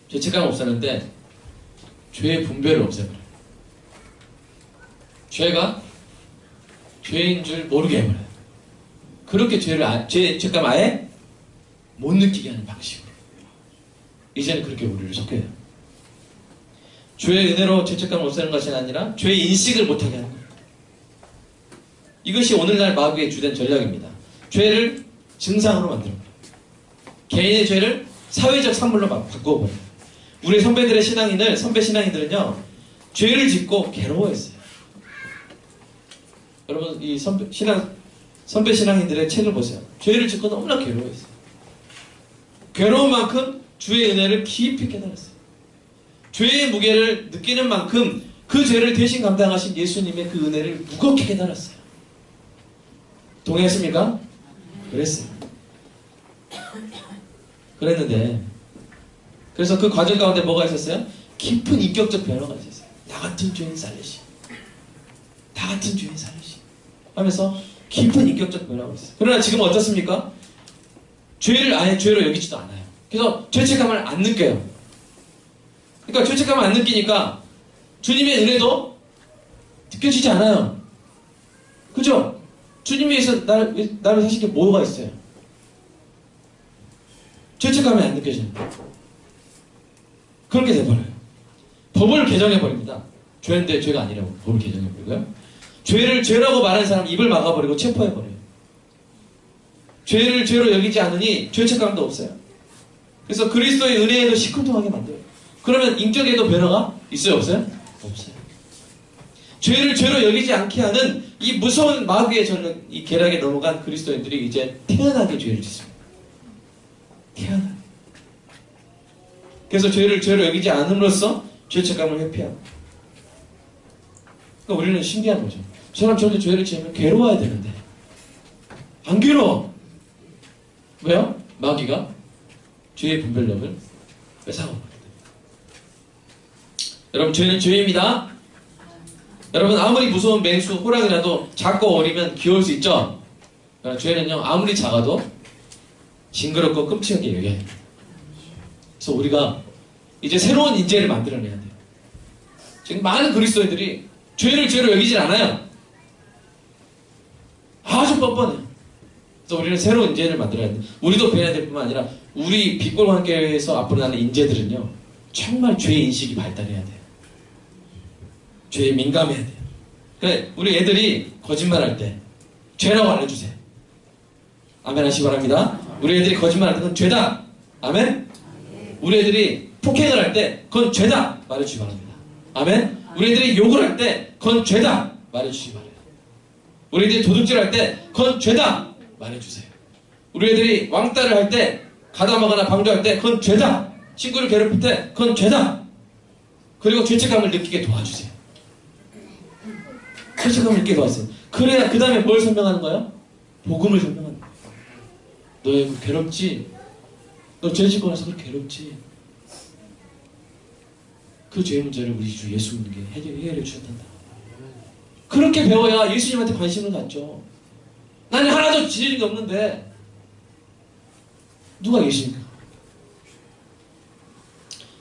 S1: 죄책감을 없애는데 죄의 분별을 없애버려요. 죄가 죄인 줄 모르게 해버려요. 그렇게 죄책감 아예 못 느끼게 하는 방식으로 이제는 그렇게 우리를 속여요. 죄의 은혜로 죄책감을 없애는 것이 아니라 죄의 인식을 못하게 하는 거예요. 이것이 오늘날 마귀의 주된 전략입니다. 죄를 증상으로 만들어버려요. 개인의 죄를 사회적 산물로 바꾸어버려요. 우리 선배 신앙인들은요, 죄를 짓고 괴로워했어요. 여러분, 이 선배 신앙인들의 책을 보세요. 죄를 짓고 너무나 괴로워했어요. 괴로운 만큼 주의 은혜를 깊이 깨달았어요. 죄의 무게를 느끼는 만큼 그 죄를 대신 감당하신 예수님의 그 은혜를 무겁게 깨달았어요. 동의했습니까? 그랬어요. 그랬는데, 그래서 그 과정 가운데 뭐가 있었어요? 깊은 인격적 변화가 있었어요. 나 같은 죄인 살리시. 나 같은 죄인 살리시. 하면서 깊은 인격적 변화가 있어요. 그러나 지금 어떻습니까? 죄를 아예 죄로 여기지도 않아요. 그래서 죄책감을 안 느껴요. 그러니까 죄책감을 안 느끼니까 주님의 은혜도 느껴지지 않아요. 그죠? 주님 위해서 나를 사실 게 뭐가 있어요? 죄책감이 안 느껴져요. 그렇게 돼버려요. 법을 개정해버립니다. 죄인데 죄가 아니라고 법을 개정해버리고요. 죄를 죄라고 말하는 사람 입을 막아버리고 체포해버려요. 죄를 죄로 여기지 않으니 죄책감도 없어요. 그래서 그리스도의 은혜에도 시큰둥하게 만들어요. 그러면 인격에도 변화가 있어요? 없어요? 없어요. 죄를 죄로 여기지 않게 하는 이 무서운 마귀의 저는 이 계략에 넘어간 그리스도인들이 이제 태연하게 죄를 짓습니다. 태연하게. 그래서 죄를 죄로 여기지 않음으로써 죄책감을 회피하고. 그러니까 우리는 신기한 거죠. 사람 저렇게 죄를 지으면 괴로워야 되는데 안 괴로워. 왜요? 마귀가 죄의 분별력을 뺏어가거든요. 여러분, 죄는 죄입니다. 여러분, 아무리 무서운 맹수, 호랑이라도 작고 어리면 귀여울 수 있죠? 죄는요, 아무리 작아도 징그럽고 끔찍하게 여겨야 합니다. 그래서 우리가 이제 새로운 인재를 만들어내야 돼요. 지금 많은 그리스도인들이 죄를 죄로 여기질 않아요. 아주 뻔뻔해요. 그래서 우리는 새로운 인재를 만들어야 돼요. 우리도 배워야 될 뿐만 아니라 우리 빛골관계에서 앞으로 나는 인재들은요, 정말 죄의 인식이 발달해야 돼요. 죄에 민감해야 돼요. 그래, 우리 애들이 거짓말할 때 죄라고 알려주세요. 아멘 하시기 바랍니다. 우리 애들이 거짓말할 때 그건 죄다. 아멘? 우리 애들이 폭행을 할 때 그건 죄다. 말해주시기 바랍니다. 아멘? 우리 애들이 욕을 할 때 그건 죄다. 말해주시기 바랍니다. 우리 애들이 도둑질 할 때 그건 죄다. 말해주세요. 우리 애들이 왕따를 할 때, 가담하거나 방조할 때 그건 죄다. 친구를 괴롭힐 때 그건 죄다. 그리고 죄책감을 느끼게 도와주세요. 죄책감을 느끼게 도와주세요. 그래야 그 다음에 뭘 설명하는 거예요? 복음을 설명하는 거예요. 너 괴롭지? 너 죄 짓고 나서 그렇게 괴롭지? 그 죄의 문제를 우리 주 예수님께 해결해 주셨단다. 그렇게 배워야 예수님한테 관심을 갖죠. 나는 하나도 지질이 없는데 누가 계십니까?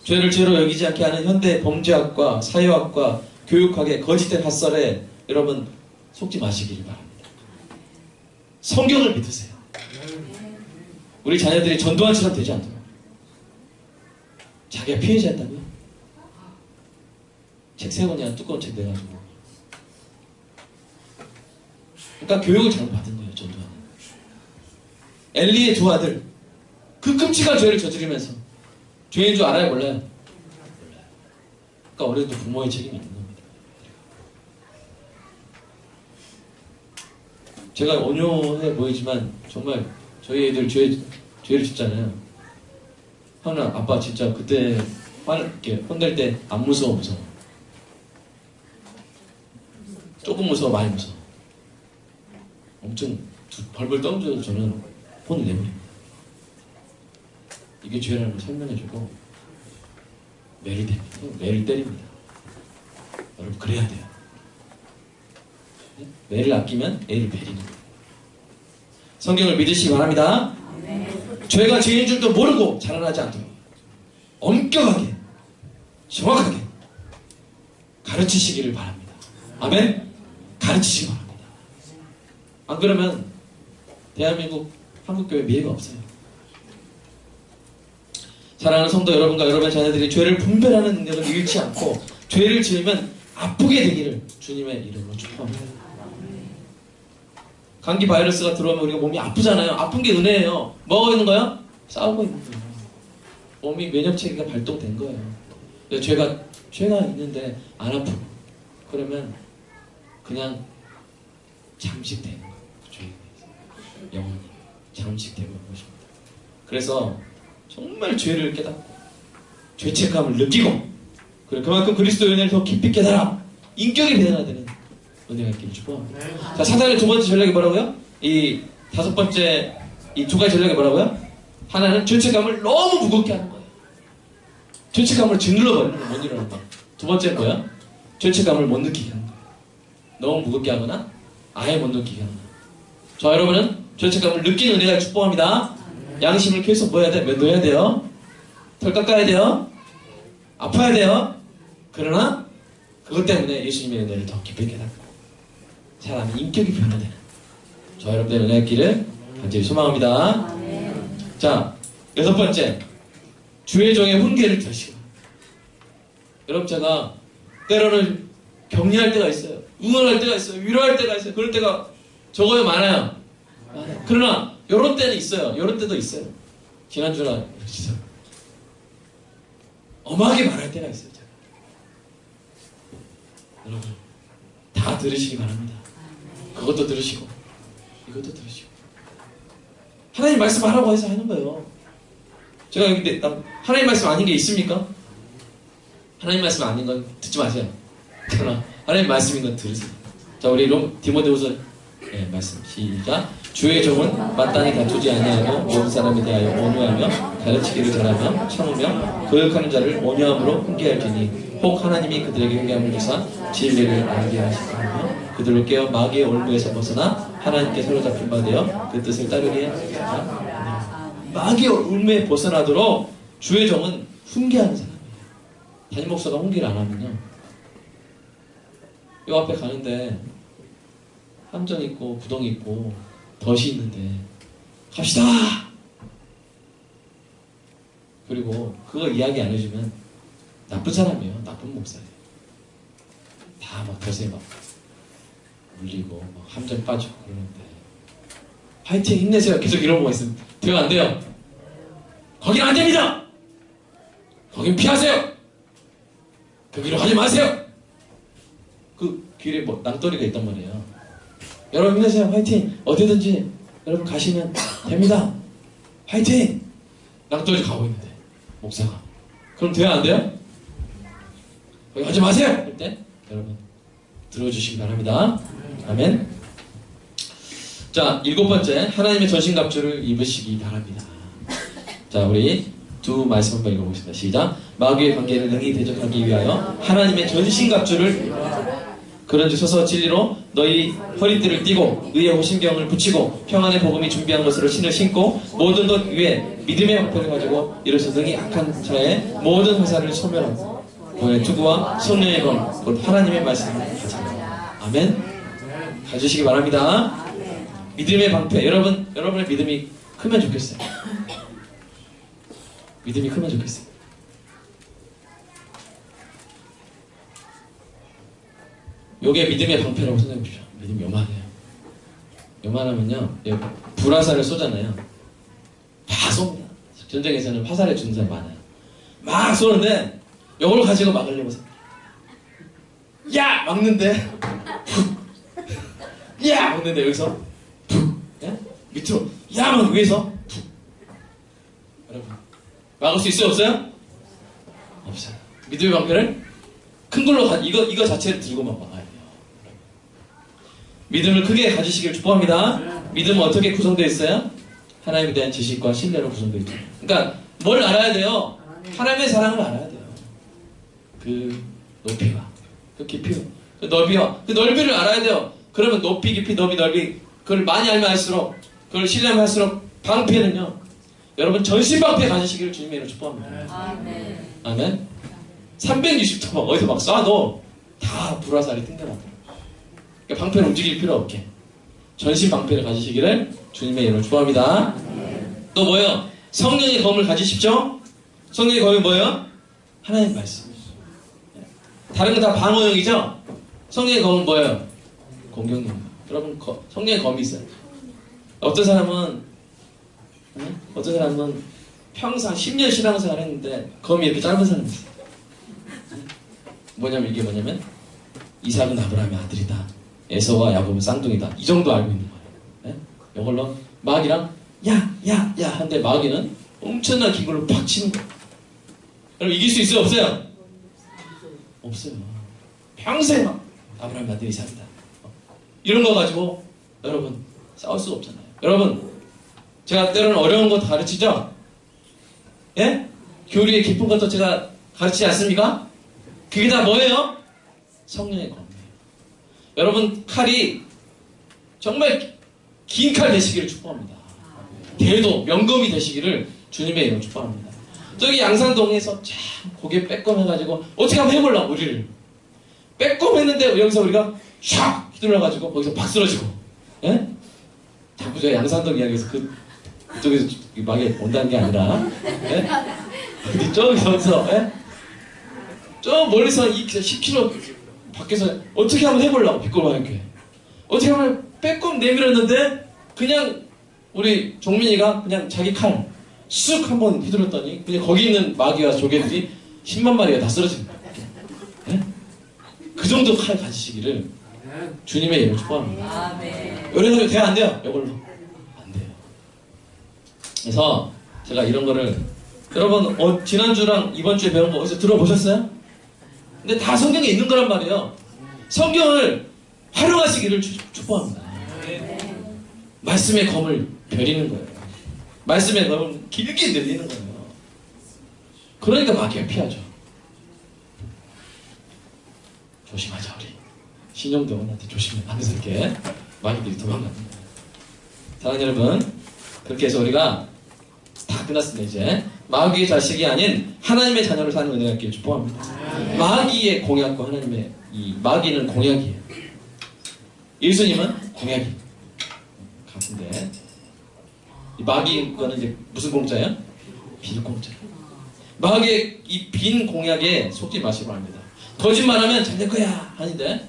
S1: 죄를 죄로 여기지 않게 하는 현대 범죄학과 사회학과 교육학의 거짓된 핫설에 여러분 속지 마시길 바랍니다. 성경을 믿으세요. 우리 자녀들이 전두환처럼 되지 않도록. 자기가 피해자였다고요? 책 3권이나 두꺼운 책 내가지고. 그러니까 교육을 잘못 받은 거예요, 전두환은. 엘리의 두 아들, 그 끔찍한 죄를 저지르면서 죄인 줄 알아요, 몰라요? 몰라요. 그러니까 어릴 때 부모의 책임이 있는 겁니다. 제가 온유해 보이지만 정말 저희 애들 죄를 짓잖아요. 하나 아빠 진짜 그때 이렇게 혼낼 때 안 무서워? 조금 무서워? 많이 무서워? 엄청 벌벌 떨면서 저는 혼을 내버립니다. 이게 죄라는 걸 설명해주고 매를 때립니다. 여러분 그래야 돼요. 매를 아끼면 애를 베리는 거예요. 성경을 믿으시기 바랍니다. 죄가 죄인 줄도 모르고 자라나지 않도록 엄격하게 정확하게 가르치시기를 바랍니다. 아멘? 가르치시기 바랍니다. 안 그러면 대한민국 한국교회 미래가 없어요. 사랑하는 성도 여러분과 여러분의 자녀들이 죄를 분별하는 능력을 잃지 않고 죄를 지으면 아프게 되기를 주님의 이름으로 축복합니다. 감기 바이러스가 들어오면 우리가 몸이 아프잖아요. 아픈 게 은혜예요. 뭐가 있는 거야? 싸우고 있는 거예요. 몸이 면역체계가 발동된 거예요. 죄가 있는데 안 아프고 그러면 그냥 잠식되는 거예요. 그 죄에 대해서 영원히 잠식되고 있는 것입니다. 그래서 정말 죄를 깨닫고 죄책감을 느끼고 그만큼 그리스도의 은혜를 더 깊이 깨달아 인격이 변화되는 은혜가 있기를 축복합니다. 자, 사단의 두 번째 전략이 뭐라고요? 이 다섯 번째 이 두 가지 전략이 뭐라고요? 하나는 죄책감을 너무 무겁게 하는 거예요. 죄책감을 짓눌러버리는 거예요. 못 일어나는 거. 두 번째는 뭐야? 죄책감을 못 느끼게 하는 거예요. 너무 무겁게 하거나 아예 못 느끼게 하는 거예요. 자, 여러분은 죄책감을 느끼는 은혜가 축복합니다. 양심을 계속 뭐 해야 돼? 면도해야 돼요. 털 깎아야 돼요. 아파야 돼요. 그러나 그것 때문에 예수님의 은혜를 더 깊이 깨닫고 사람의 인격이 변화되는 저 여러분들의 은혜의 길을 간절히 소망합니다. 자, 여섯 번째 주의 종의 훈계를 들으시고 여러분 제가 때로는 격려할 때가 있어요. 응원할 때가 있어요. 위로할 때가 있어요. 그럴 때가 적어요, 많아요? 많아요. 그러나 이런 때는 있어요. 이런 때도 있어요. 지난주나 진짜 엄하게 말할 때가 있어요. 제가. 여러분 다 들으시기 바랍니다. 그것도 들으시고 이것도 들으시고 하나님 말씀하라고 해서 하는 거예요. 제가 여기 하나님 말씀 아닌 게 있습니까? 하나님 말씀 아닌 건 듣지 마세요. 그러나 하나님 말씀인 건 들으세요. 자, 우리 디모데후서 말씀 시작. 주의 종은 마땅히 다투지 아니하고 모든 사람에 대하여 온유하며 가르치기를 잘하며 참으며 교육하는 자를 온유함으로 훈계할지니 혹 하나님이 그들에게 회개함을 주사 진리를 알게 하시며 그들을 깨어 마귀의 올무에서 벗어나 하나님께 사로잡힌 바 되어 그 뜻을 따르게 하시라. 마귀의 올무에 벗어나도록 주의 종은 훈계하는 사람이에요. 담임 목사가 훈계를 안 하면요, 요 앞에 가는데 함정 있고 구덩 있고 덫이 있는데 갑시다! 그리고 그거 이야기 안 해주면 나쁜 사람이에요. 나쁜 목사예요. 다 막 덫에 막 물리고 막 함정 빠지고 그러는데 파이팅 힘내세요. 계속 이런 거가 있으면 돼요, 안 돼요? 거긴 안 됩니다! 거긴 피하세요! 그 길로 가지 마세요! 그 길에 뭐 낭떠러리가 있단 말이에요. 여러분 힘내세요. 화이팅! 어디든지 여러분 가시면 됩니다. 화이팅! 낭떠러리 가고 있는데 목사가 그럼 돼요, 안 돼요? 거기 가지 마세요! 할 때 여러분 들어주시기 바랍니다. 아멘. 자, 7번째, 하나님의 전신갑주를 입으시기 바랍니다. 자, 우리 두 말씀 한번 읽어보겠습니다. 시작. 마귀의 관계를 능히 대적하기 위하여 하나님의 전신갑주를 그런즉 서서 진리로 너희 허리띠를 띠고 의의 호심경을 붙이고 평안의 복음이 준비한 것으로 신을 신고 모든 것 위에 믿음의 방패를 가지고 이로써 능히 악한 자의 모든 화살을 소멸하고 그의 투구와 성령의 검 곧 하나님의 말씀을 가지라. 아멘. 가지시기 바랍니다. 믿음의 방패. 여러분의 믿음이 크면 좋겠어요. 믿음이 크면 좋겠어요. 요게 믿음의 방패라고 생각해 보십시오. 믿음이 요만해요. 요만하면요, 불화살을 쏘잖아요. 다 쏩니다. 전쟁에서는 화살에 주는 사람이 많아요. 막 쏘는데 요걸 가지고 막으려고 생각해요. 야! 막는데 야! 막는데 여기서 푹! 예? 밑으로 야! 막 위에서 푹! 여러분 막을 수 있어요? 없어요? 없어요. 믿음의 방패를 큰 걸로 이거 자체를 들고만 막아야 돼요. 믿음을 크게 가지시길 축복합니다. 믿음은 어떻게 구성되어 있어요? 하나님에 대한 지식과 신뢰로 구성되어 있죠. 그러니까 뭘 알아야 돼요? 하나님의 사랑을 알아야 돼요. 그 높이와 그 깊이와 그 넓이와 그 넓이를 알아야 돼요. 그러면 높이, 깊이, 넓이 그걸 많이 알면 알수록 그걸 신뢰하면 할수록 방패는요, 여러분 전신방패 가지시기를 주님의 이름으로 축복합니다. 아멘. 360도 어디서 막 쏴도 다 불화살이 튕겨나더라고요. 그러니까 방패를 움직일 필요 없게 전신 방패를 가지시기를 주님의 이름으로 축복합니다. 또 뭐예요? 성령의 검을 가지십시오. 성령의 검이 뭐예요? 하나님 말씀. 다른 거 다 방어용이죠? 성령의 검은 뭐예요? 공격용. 여러분 성령의 검이 있어요. 어떤 사람은 평생 10년 신앙생활 했는데 검이 이렇게 짧은 사람이 있어요. 이게 뭐냐면 이삭은 아브라함의 아들이다. 에서와 야곱은 쌍둥이다. 이 정도 알고 있는 거예요. 네? 이걸로 마귀랑 야 한데 마귀는 엄청난 기구를 팍 치는 거예요. 여러분 이길 수 있어요? 없어요? 없어요. 평생 아브라함의 아들이 이삭이다. 이런 거 가지고 여러분 싸울 수가 없잖아요. 여러분 제가 때로는 어려운 거 가르치죠? 예? 교리의 깊은 것도 제가 가르치지 않습니까? 그게 다 뭐예요? 성령의 검이에요. 여러분 칼이 정말 긴 칼 되시기를 축복합니다. 대도 명검이 되시기를 주님의 이름으로 축복합니다. 저기 양산동에서 참 고개 빼꼼해가지고 어떻게 한번 해보려고 우리를 빼꼼했는데 여기서 우리가 샥 휘둘러가지고 거기서 팍 쓰러지고, 예? 자꾸 제가 양산동 이야기해서 그쪽에서 막에 온다는 게 아니라, 예? 근데 저기서, 예? 저 멀리서 10km 밖에서 어떻게 한번 해보려고 빗골방학교에 어떻게 하면 빼꼼 내밀었는데 그냥 우리 종민이가 그냥 자기 칼 쑥 한번 휘둘렀더니 그냥 거기 있는 마귀와 조개들이 10만 마리가 다 쓰러집니다. 네? 그 정도 칼 가지시기를 주님의 이름으로 축복합니다. 요래서 돼야 안 돼요? 이걸로 안 돼요. 그래서 제가 이런 거를 여러분 지난주랑 이번주에 배운 거 어디서 들어보셨어요? 근데 다 성경에 있는 거란 말이에요. 성경을 활용하시기를 축복합니다. 말씀의 검을 벼리는 거예요. 말씀의 검을 길게 늘리는 거예요. 그러니까 마귀가 피하죠. 조심하자 우리 신용대원한테 조심해. 하면서 이렇게 마귀들이 도망갑니다. 사랑하는 여러분, 그렇게 해서 우리가 다 끝났습니다. 이제 마귀의 자식이 아닌 하나님의 자녀로 사는 은혜가 있기를 축복합니다. 마귀의 공약과 하나님의 이 마귀는 공약이에요. 예수님은 공약이 같은데 이 마귀는 이제 무슨 공짜예요? 빈 공짜. 마귀의 이 빈 공약에 속지 마시고 합니다. 거짓말하면 잘 될 거야 하는데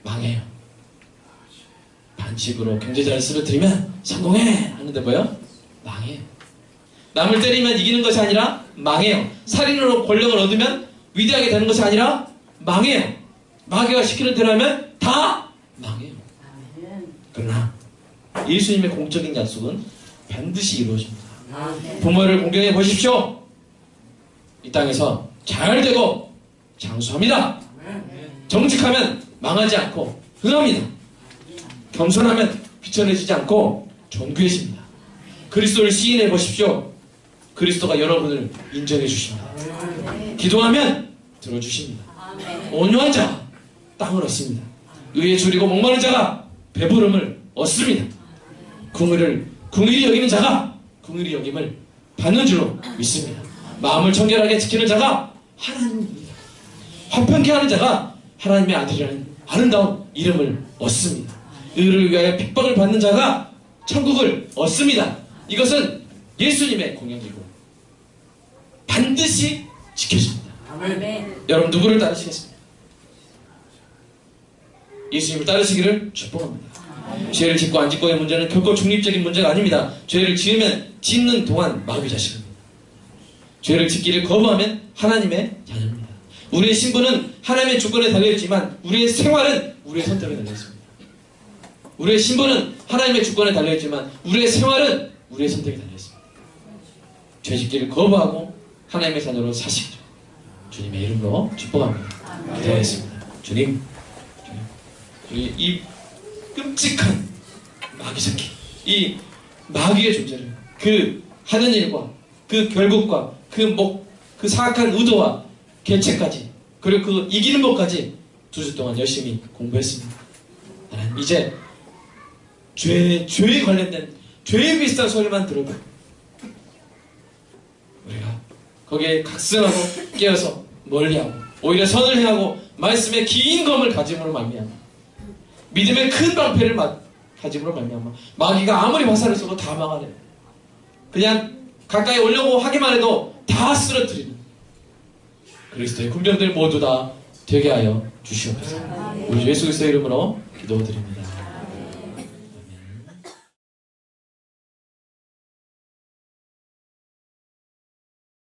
S1: 망해요. 반칙으로 경제자를 쓰러뜨리면 성공해 하는데 뭐요? 망해요. 남을 때리면 이기는 것이 아니라 망해요. 살인으로 권력을 얻으면 위대하게 되는 것이 아니라 망해요. 마귀가 시키는 대로 하면 다 망해요. 그러나 예수님의 공적인 약속은 반드시 이루어집니다. 부모를 공경해 보십시오. 이 땅에서 잘 되고 장수합니다. 정직하면 망하지 않고 흥합니다. 겸손하면 비천해지지 않고 존귀해집니다. 그리스도를 시인해 보십시오. 그리스도가 여러분을 인정해 주십니다. 기도하면 들어주십니다. 온유한 자가 땅을 얻습니다. 의에 줄이고 목마른 자가 배부름을 얻습니다. 궁일이 여기는 자가 궁일이 여김을 받는 줄로 믿습니다. 마음을 청결하게 지키는 자가 하나님입니다. 화평케 하는 자가 하나님의 아들이라는 아름다운 이름을 얻습니다. 의를 위하여 핍박을 받는 자가 천국을 얻습니다. 이것은 예수님의 공약이고 반드시 지켜집니다. 아멘. 여러분 누구를 따르시겠습니까? 예수님을 따르시기를 축복합니다. 죄를 짓고 안 짓고의 문제는 결코 중립적인 문제가 아닙니다. 죄를 지으면 짓는 동안 마귀 자식입니다. 죄를 짓기를 거부하면 하나님의 자녀입니다. 우리의 신분은 하나님의 주권에 달려있지만 우리의 생활은 우리의 선택에 달려있습니다. 우리의 신분은 하나님의 주권에 달려있지만 우리의 생활은 우리의 선택에 달려있습니다. 죄 짓기를 거부하고 하나님의 자녀로 사시죠. 주님의 이름으로 축복합니다. 기도하겠습니다. 주님, 이 끔찍한 마귀 새끼, 이 마귀의 존재를 그 하는 일과 그 결국과 그 사악한 의도와 개체까지 그리고 그 이기는 법까지 2주 동안 열심히 공부했습니다. 나는 이제 죄에 관련된 죄에 비슷한 소리만 들어도 우리가 거기에 각성하고 깨어서 멀리하고 오히려 선을 행하고 말씀의 긴 검을 가짐으로 말미암아 믿음의 큰 방패를 가짐으로 말미암아 마귀가 아무리 화살을 쏘도 다 막아내요. 그냥 가까이 오려고 하기만 해도 다 쓰러뜨리는 그리스도의 군병들 모두 다 되게 하여 주시옵소서. 우리 예수 그리스도의 이름으로 기도드립니다.